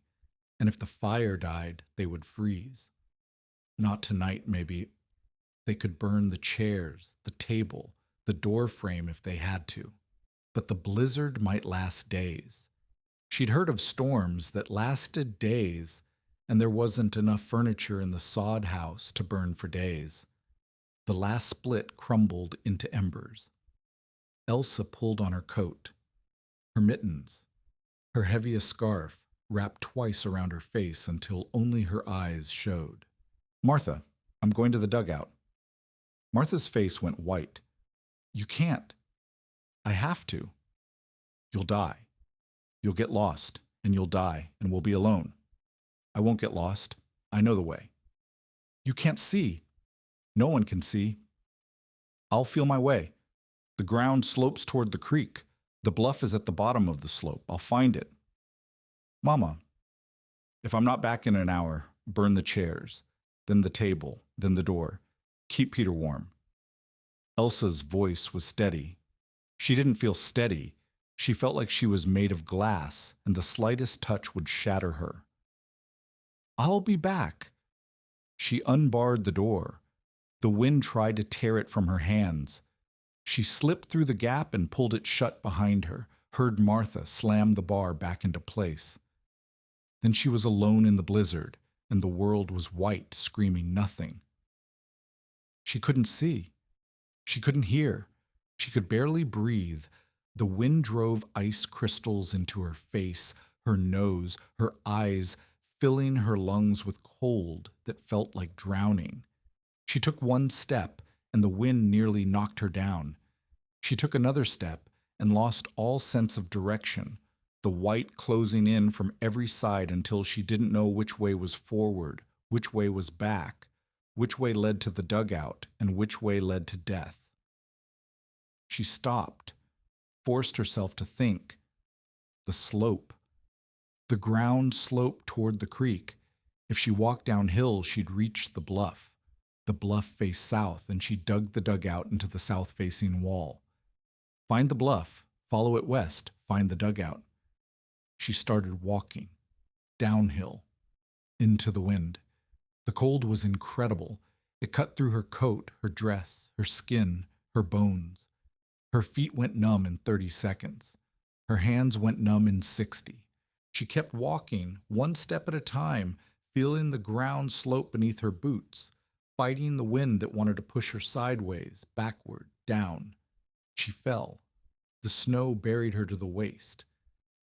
And if the fire died, they would freeze. Not tonight, maybe. They could burn the chairs, the table, the door frame if they had to. But the blizzard might last days. She'd heard of storms that lasted days, and there wasn't enough furniture in the sod house to burn for days. The last split crumbled into embers. Elsa pulled on her coat, her mittens, her heaviest scarf wrapped twice around her face until only her eyes showed. "Martha, I'm going to the dugout." Martha's face went white. "You can't." "I have to." "You'll die. You'll get lost, and you'll die, and we'll be alone." "I won't get lost. I know the way." "You can't see." "No one can see." "I'll feel my way. The ground slopes toward the creek. The bluff is at the bottom of the slope. I'll find it." "Mama, if I'm not back in an hour, burn the chairs, then the table, then the door. Keep Peter warm." Elsa's voice was steady. She didn't feel steady. She felt like she was made of glass, and the slightest touch would shatter her. "I'll be back." She unbarred the door. The wind tried to tear it from her hands. She slipped through the gap and pulled it shut behind her, heard Martha slam the bar back into place. Then she was alone in the blizzard, and the world was white, screaming nothing. She couldn't see. She couldn't hear. She could barely breathe. The wind drove ice crystals into her face, her nose, her eyes, filling her lungs with cold that felt like drowning. She took one step, and the wind nearly knocked her down. She took another step and lost all sense of direction, the white closing in from every side until she didn't know which way was forward, which way was back, which way led to the dugout, and which way led to death. She stopped, forced herself to think. The slope. The ground sloped toward the creek. If she walked downhill, she'd reach the bluff. The bluff faced south, and she dug the dugout into the south-facing wall. Find the bluff, follow it west, find the dugout. She started walking, downhill, into the wind. The cold was incredible. It cut through her coat, her dress, her skin, her bones. Her feet went numb in 30 seconds. Her hands went numb in 60. She kept walking, one step at a time, feeling the ground slope beneath her boots, fighting the wind that wanted to push her sideways, backward, down. She fell. The snow buried her to the waist.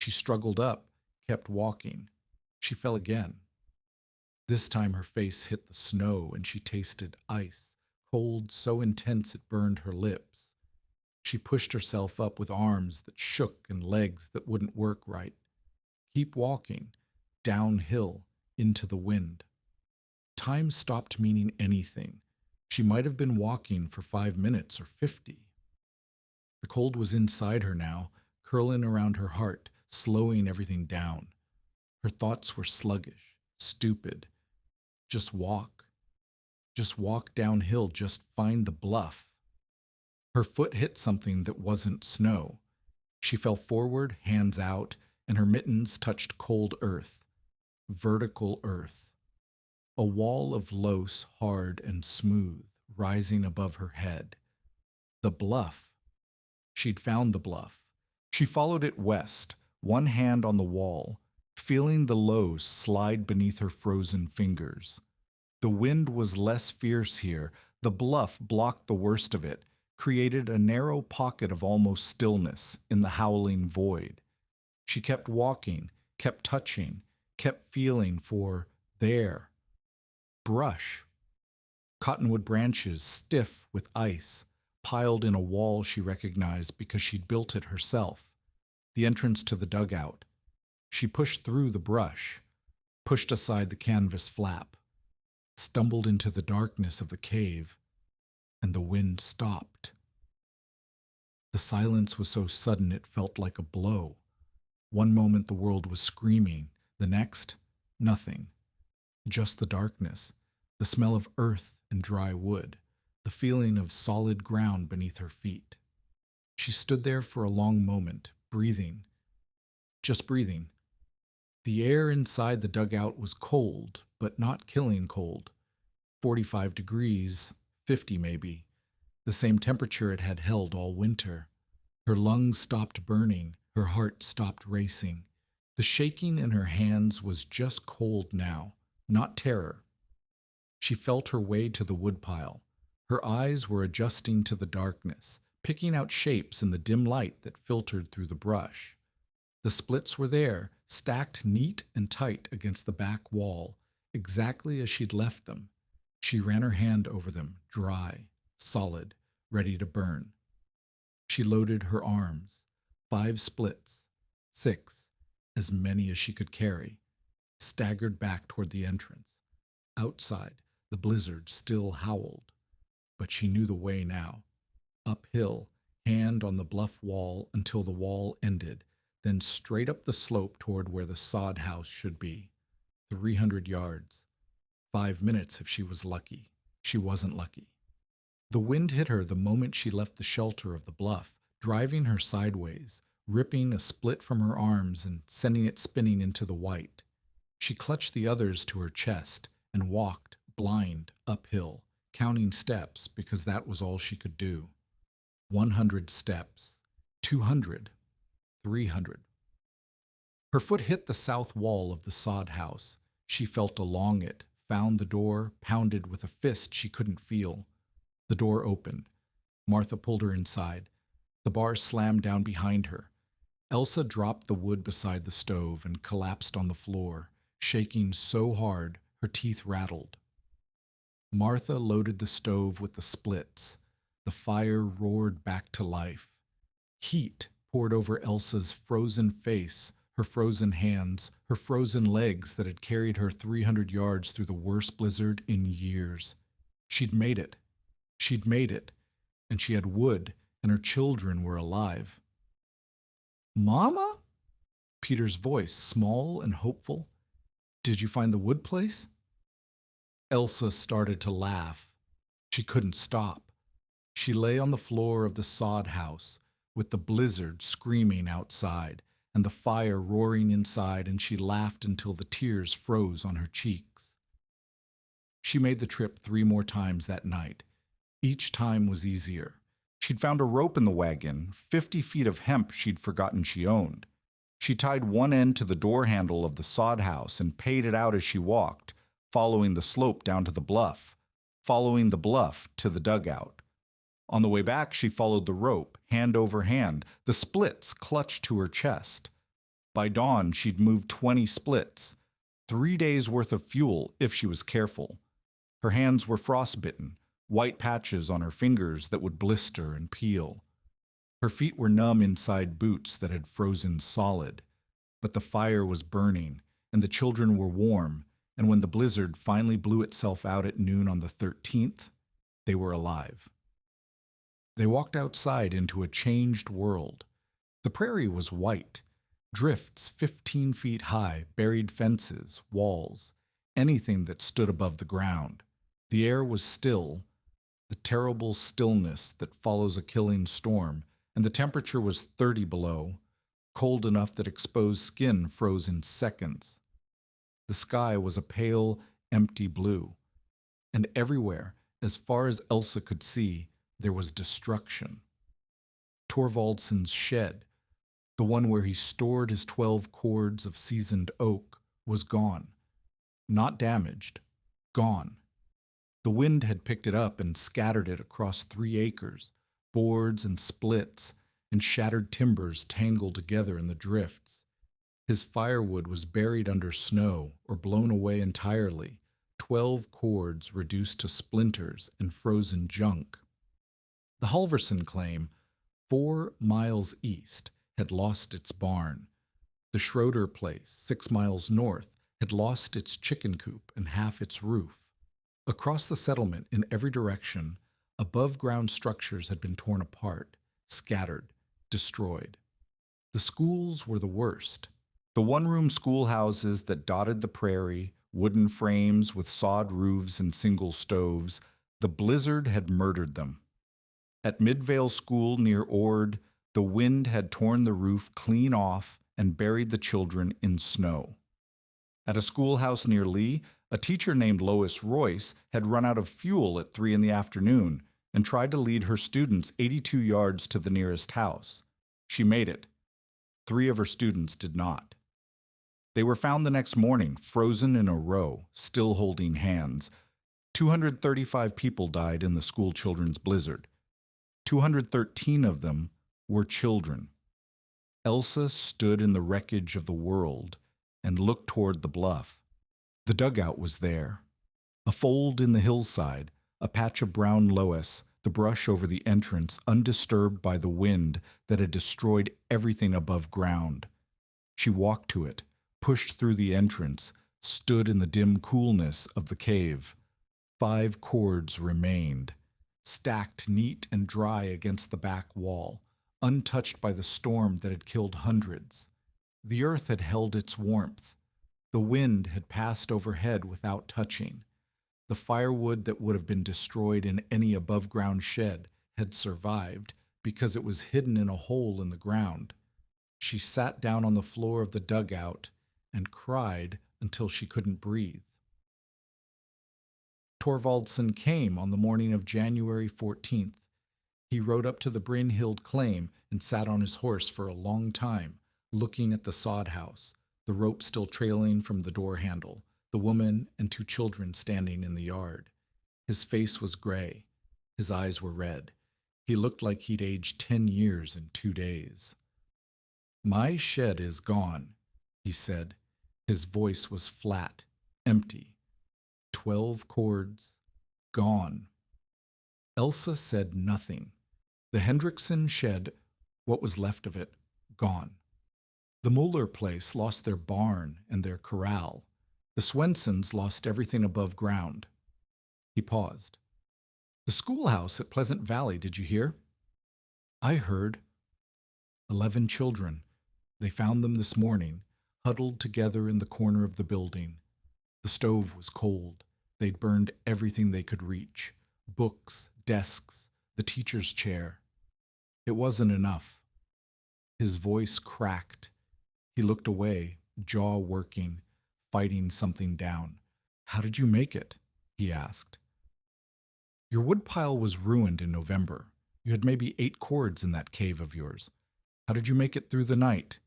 She struggled up, kept walking. She fell again. This time her face hit the snow and she tasted ice, cold so intense it burned her lips. She pushed herself up with arms that shook and legs that wouldn't work right. Keep walking, downhill, into the wind. Time stopped meaning anything. She might have been walking for 5 minutes or 50. The cold was inside her now, curling around her heart, slowing everything down. Her thoughts were sluggish, stupid. Just walk. Just walk downhill, just find the bluff. Her foot hit something that wasn't snow. She fell forward, hands out, and her mittens touched cold earth. Vertical earth. A wall of loess, hard and smooth, rising above her head. The bluff. She'd found the bluff. She followed it west, one hand on the wall, feeling the loess slide beneath her frozen fingers. The wind was less fierce here. The bluff blocked the worst of it, created a narrow pocket of almost stillness in the howling void. She kept walking, kept touching, kept feeling for there. Brush. Cottonwood branches, stiff with ice, piled in a wall she recognized because she'd built it herself. The entrance to the dugout. She pushed through the brush, pushed aside the canvas flap, stumbled into the darkness of the cave, and the wind stopped. The silence was so sudden it felt like a blow. One moment the world was screaming, the next, nothing. Just the darkness, the smell of earth and dry wood, the feeling of solid ground beneath her feet. She stood there for a long moment, breathing, just breathing. The air inside the dugout was cold, but not killing cold. 45 degrees, 50 maybe, the same temperature it had held all winter. Her lungs stopped burning, her heart stopped racing. The shaking in her hands was just cold now, not terror. She felt her way to the woodpile. Her eyes were adjusting to the darkness, picking out shapes in the dim light that filtered through the brush. The splits were there, stacked neat and tight against the back wall, exactly as she'd left them. She ran her hand over them, dry, solid, ready to burn. She loaded her arms. 5 splits, 6, as many as she could carry, staggered back toward the entrance. Outside, the blizzard still howled, but she knew the way now. Uphill, hand on the bluff wall until the wall ended, then straight up the slope toward where the sod house should be. 300 yards. 5 minutes if she was lucky. She wasn't lucky. The wind hit her the moment she left the shelter of the bluff, driving her sideways, ripping a split from her arms and sending it spinning into the white. She clutched the others to her chest and walked, blind, uphill, counting steps because that was all she could do. 100 steps, 200, 300. Her foot hit the south wall of the sod house. She felt along it, found the door, pounded with a fist she couldn't feel. The door opened. Martha pulled her inside. The bars slammed down behind her. Elsa dropped the wood beside the stove and collapsed on the floor, shaking so hard her teeth rattled. Martha loaded the stove with the splits. The fire roared back to life. Heat poured over Elsa's frozen face, her frozen hands, her frozen legs that had carried her 300 yards through the worst blizzard in years. She'd made it. She'd made it, and she had wood, and her children were alive. "Mama?" Peter's voice, small and hopeful. "Did you find the wood place?" Elsa started to laugh. She couldn't stop. She lay on the floor of the sod house, with the blizzard screaming outside, and the fire roaring inside, and she laughed until the tears froze on her cheeks. She made the trip 3 more times that night. Each time was easier. She'd found a rope in the wagon, 50 feet of hemp she'd forgotten she owned. She tied one end to the door handle of the sod house and paid it out as she walked, following the slope down to the bluff, following the bluff to the dugout. On the way back, she followed the rope, hand over hand, the splits clutched to her chest. By dawn, she'd moved 20 splits, 3 days' worth of fuel if she was careful. Her hands were frostbitten, white patches on her fingers that would blister and peel. Her feet were numb inside boots that had frozen solid, but the fire was burning, and the children were warm, and when the blizzard finally blew itself out at noon on the 13th, they were alive. They walked outside into a changed world. The prairie was white. Drifts 15 feet high buried fences, walls, anything that stood above the ground. The air was still, the terrible stillness that follows a killing storm, and the temperature was 30 below, cold enough that exposed skin froze in seconds. The sky was a pale, empty blue, and everywhere, as far as Elsa could see, there was destruction. Torvaldson's shed, the one where he stored his 12 cords of seasoned oak, was gone. Not damaged, gone. The wind had picked it up and scattered it across 3 acres, boards and splits, and shattered timbers tangled together in the drifts. His firewood was buried under snow or blown away entirely, 12 cords reduced to splinters and frozen junk. The Halverson claim, 4 miles east, had lost its barn. The Schroeder place, 6 miles north, had lost its chicken coop and half its roof. Across the settlement, in every direction, above-ground structures had been torn apart, scattered, destroyed. The schools were the worst. The one-room schoolhouses that dotted the prairie, wooden frames with sod roofs and single stoves, the blizzard had murdered them. At Midvale School near Ord, the wind had torn the roof clean off and buried the children in snow. At a schoolhouse near Lee, a teacher named Loess Royce had run out of fuel at 3 p.m. and tried to lead her students 82 yards to the nearest house. She made it. 3 of her students did not. They were found the next morning, frozen in a row, still holding hands. 235 people died in the Schoolchildren's blizzard. 213 of them were children. Elsa stood in the wreckage of the world and looked toward the bluff. The dugout was there. A fold in the hillside, a patch of brown loess, the brush over the entrance undisturbed by the wind that had destroyed everything above ground. She walked to it, pushed through the entrance, stood in the dim coolness of the cave. 5 cords remained, stacked neat and dry against the back wall, untouched by the storm that had killed hundreds. The earth had held its warmth. The wind had passed overhead without touching. The firewood that would have been destroyed in any above-ground shed had survived because it was hidden in a hole in the ground. She sat down on the floor of the dugout and cried until she couldn't breathe. Torvaldson came on the morning of January 14th. He rode up to the Brynhild claim and sat on his horse for a long time, looking at the sod house, the rope still trailing from the door handle, the woman and 2 children standing in the yard. His face was gray. His eyes were red. He looked like he'd aged 10 years in 2 days. "My shed is gone," he said. His voice was flat, empty. 12 cords, gone. Elsa said nothing. The Hendrickson shed, what was left of it, gone. The Muller place lost their barn and their corral. The Swensons lost everything above ground. He paused. "The schoolhouse at Pleasant Valley, did you hear?" "I heard." 11 children. They found them this morning, huddled together in the corner of the building. The stove was cold. They'd burned everything they could reach. Books, desks, the teacher's chair. It wasn't enough. His voice cracked. He looked away, jaw working, fighting something down. "How did you make it?" he asked. "Your woodpile was ruined in November. You had maybe 8 cords in that cave of yours. How did you make it through the night?"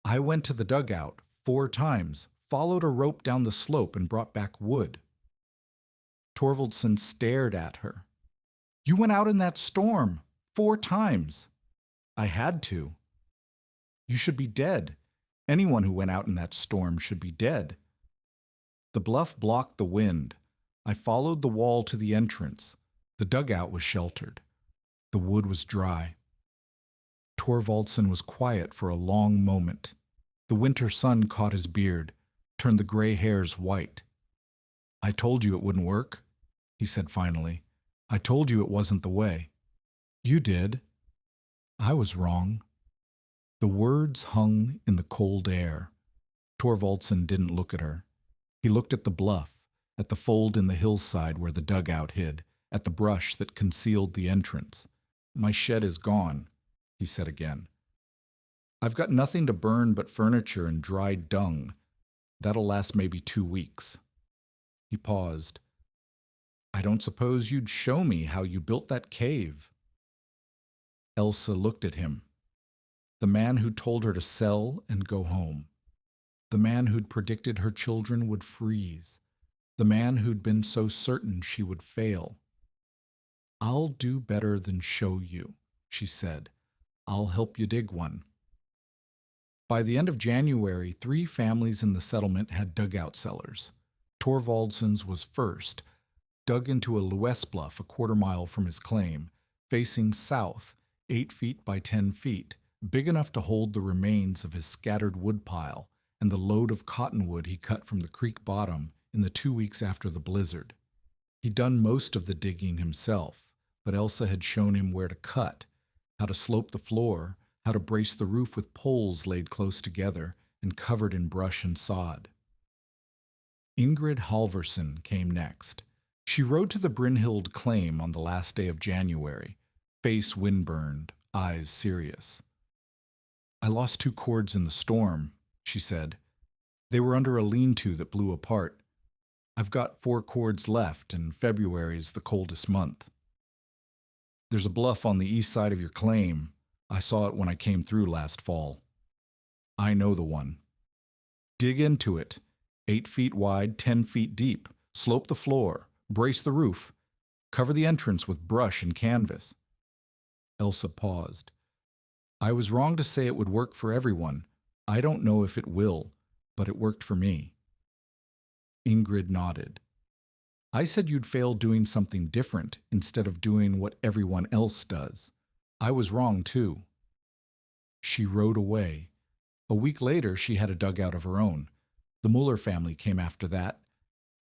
"I went to the dugout 4 times, followed a rope down the slope and brought back wood." Torvaldson stared at her. "You went out in that storm 4 times." "I had to." "You should be dead. Anyone who went out in that storm should be dead." "The bluff blocked the wind. I followed the wall to the entrance. The dugout was sheltered. The wood was dry." Torvaldson was quiet for a long moment. The winter sun caught his beard, turned the gray hairs white. "I told you it wouldn't work," he said finally. "I told you it wasn't the way." "You did." I was wrong. The words hung in the cold air. Torvaldson didn't look at her. He looked at the bluff, at the fold in the hillside where the dugout hid, at the brush that concealed the entrance. My shed is gone, he said again. I've got nothing to burn but furniture and dried dung. That'll last maybe 2 weeks. He paused. I don't suppose you'd show me how you built that cave. Elsa looked at him. The man who told her to sell and go home. The man who'd predicted her children would freeze. The man who'd been so certain she would fail. I'll do better than show you, she said. I'll help you dig one. By the end of January, 3 families in the settlement had dugout cellars. Torvaldson's was first, dug into a loess bluff a quarter-mile from his claim, facing south, 8 feet by 10 feet, big enough to hold the remains of his scattered woodpile and the load of cottonwood he cut from the creek bottom in the 2 weeks after the blizzard. He'd done most of the digging himself, but Elsa had shown him where to cut, how to slope the floor, how to brace the roof with poles laid close together and covered in brush and sod. Ingrid Halvorsen came next. She rode to the Brynhild claim on the last day of January, face windburned, eyes serious. I lost 2 cords in the storm, she said. They were under a lean-to that blew apart. I've got 4 cords left, and February's the coldest month. There's a bluff on the east side of your claim. I saw it when I came through last fall. I know the one. Dig into it, 8 feet wide, 10 feet deep. Slope the floor, brace the roof, cover the entrance with brush and canvas. Elsa paused. I was wrong to say it would work for everyone. I don't know if it will, but it worked for me. Ingrid nodded. I said you'd fail doing something different instead of doing what everyone else does. I was wrong, too. She rode away. A week later, she had a dugout of her own. The Muller family came after that,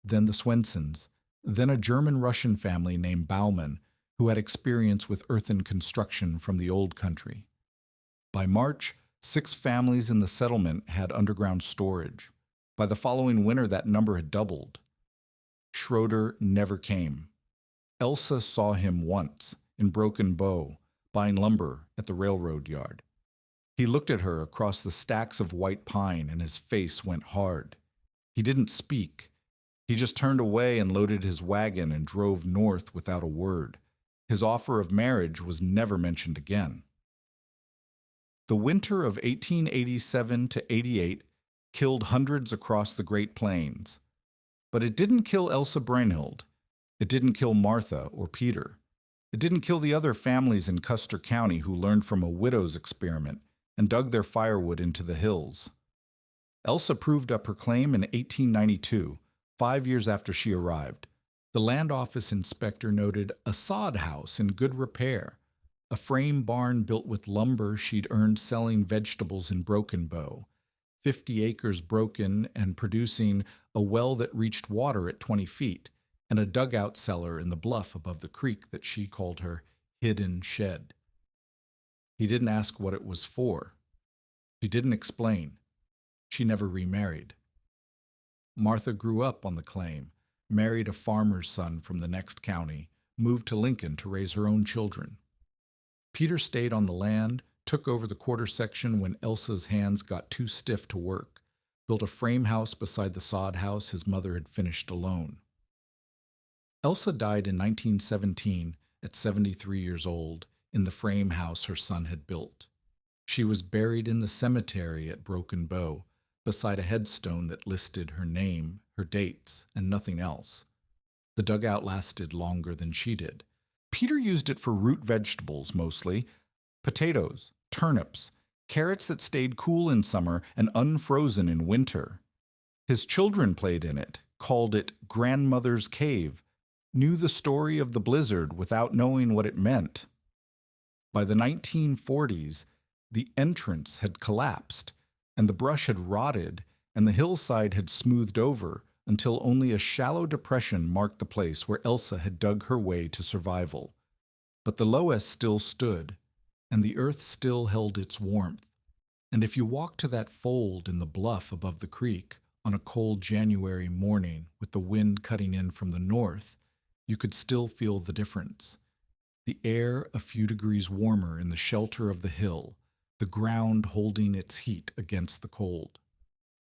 then the Swensons, then a German-Russian family named Baumann, who had experience with earthen construction from the old country. By March, 6 families in the settlement had underground storage. By the following winter, that number had doubled. Schroeder never came. Elsa saw him once, in Broken Bow, buying lumber at the railroad yard. He looked at her across the stacks of white pine, and his face went hard. He didn't speak. He just turned away and loaded his wagon and drove north without a word. His offer of marriage was never mentioned again. The winter of 1887 to 88 killed hundreds across the Great Plains. But it didn't kill Elsa Brynhild. It didn't kill Martha or Peter. It didn't kill the other families in Custer County who learned from a widow's experiment and dug their firewood into the hills. Elsa proved up her claim in 1892, 5 years after she arrived. The land office inspector noted a sod house in good repair, a frame barn built with lumber she'd earned selling vegetables in Broken Bow, 50 acres broken and producing a well that reached water at 20 feet, and a dugout cellar in the bluff above the creek that she called her hidden shed. He didn't ask what it was for. She didn't explain. She never remarried. Martha grew up on the claim, married a farmer's son from the next county, moved to Lincoln to raise her own children. Peter stayed on the land, took over the quarter section when Elsa's hands got too stiff to work, built a frame house beside the sod house his mother had finished alone. Elsa died in 1917 at 73 years old in the frame house her son had built. She was buried in the cemetery at Broken Bow, beside a headstone that listed her name, her dates, and nothing else. The dugout lasted longer than she did. Peter used it for root vegetables mostly, potatoes, turnips, carrots that stayed cool in summer and unfrozen in winter. His children played in it, called it Grandmother's Cave, knew the story of the blizzard without knowing what it meant. By the 1940s, the entrance had collapsed, and the brush had rotted, and the hillside had smoothed over until only a shallow depression marked the place where Elsa had dug her way to survival. But the loess still stood. and the earth still held its warmth. And if you walked to that fold in the bluff above the creek on a cold January morning with the wind cutting in from the north, you could still feel the difference. The air a few degrees warmer in the shelter of the hill, the ground holding its heat against the cold.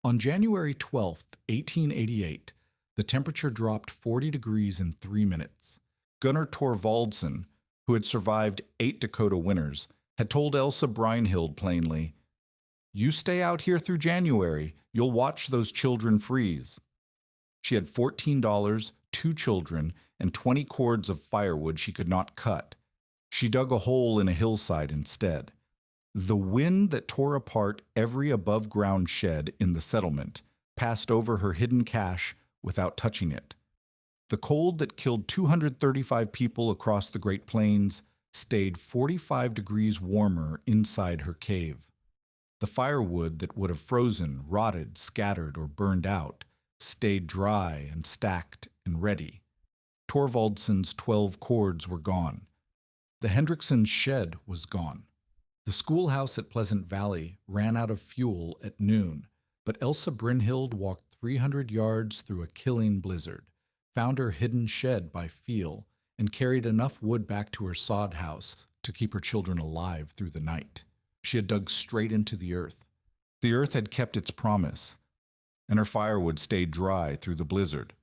On January 12th, 1888, the temperature dropped 40 degrees in 3 minutes. Gunnar Torvaldson, who had survived 8 Dakota winters, had told Elsa Brynhild plainly, "You stay out here through January, you'll watch those children freeze." She had $14, 2 children, and 20 cords of firewood she could not cut. She dug a hole in a hillside instead. The wind that tore apart every above-ground shed in the settlement passed over her hidden cache without touching it. The cold that killed 235 people across the Great Plains stayed 45 degrees warmer inside her cave. The firewood that would have frozen, rotted, scattered, or burned out stayed dry and stacked and ready. Torvaldson's 12 cords were gone. The Hendricksons' shed was gone. The schoolhouse at Pleasant Valley ran out of fuel at noon, but Elsa Brynhild walked 300 yards through a killing blizzard, found her hidden shed by feel, and carried enough wood back to her sod house to keep her children alive through the night. She had dug straight into the earth. The earth had kept its promise, and her firewood stayed dry through the blizzard.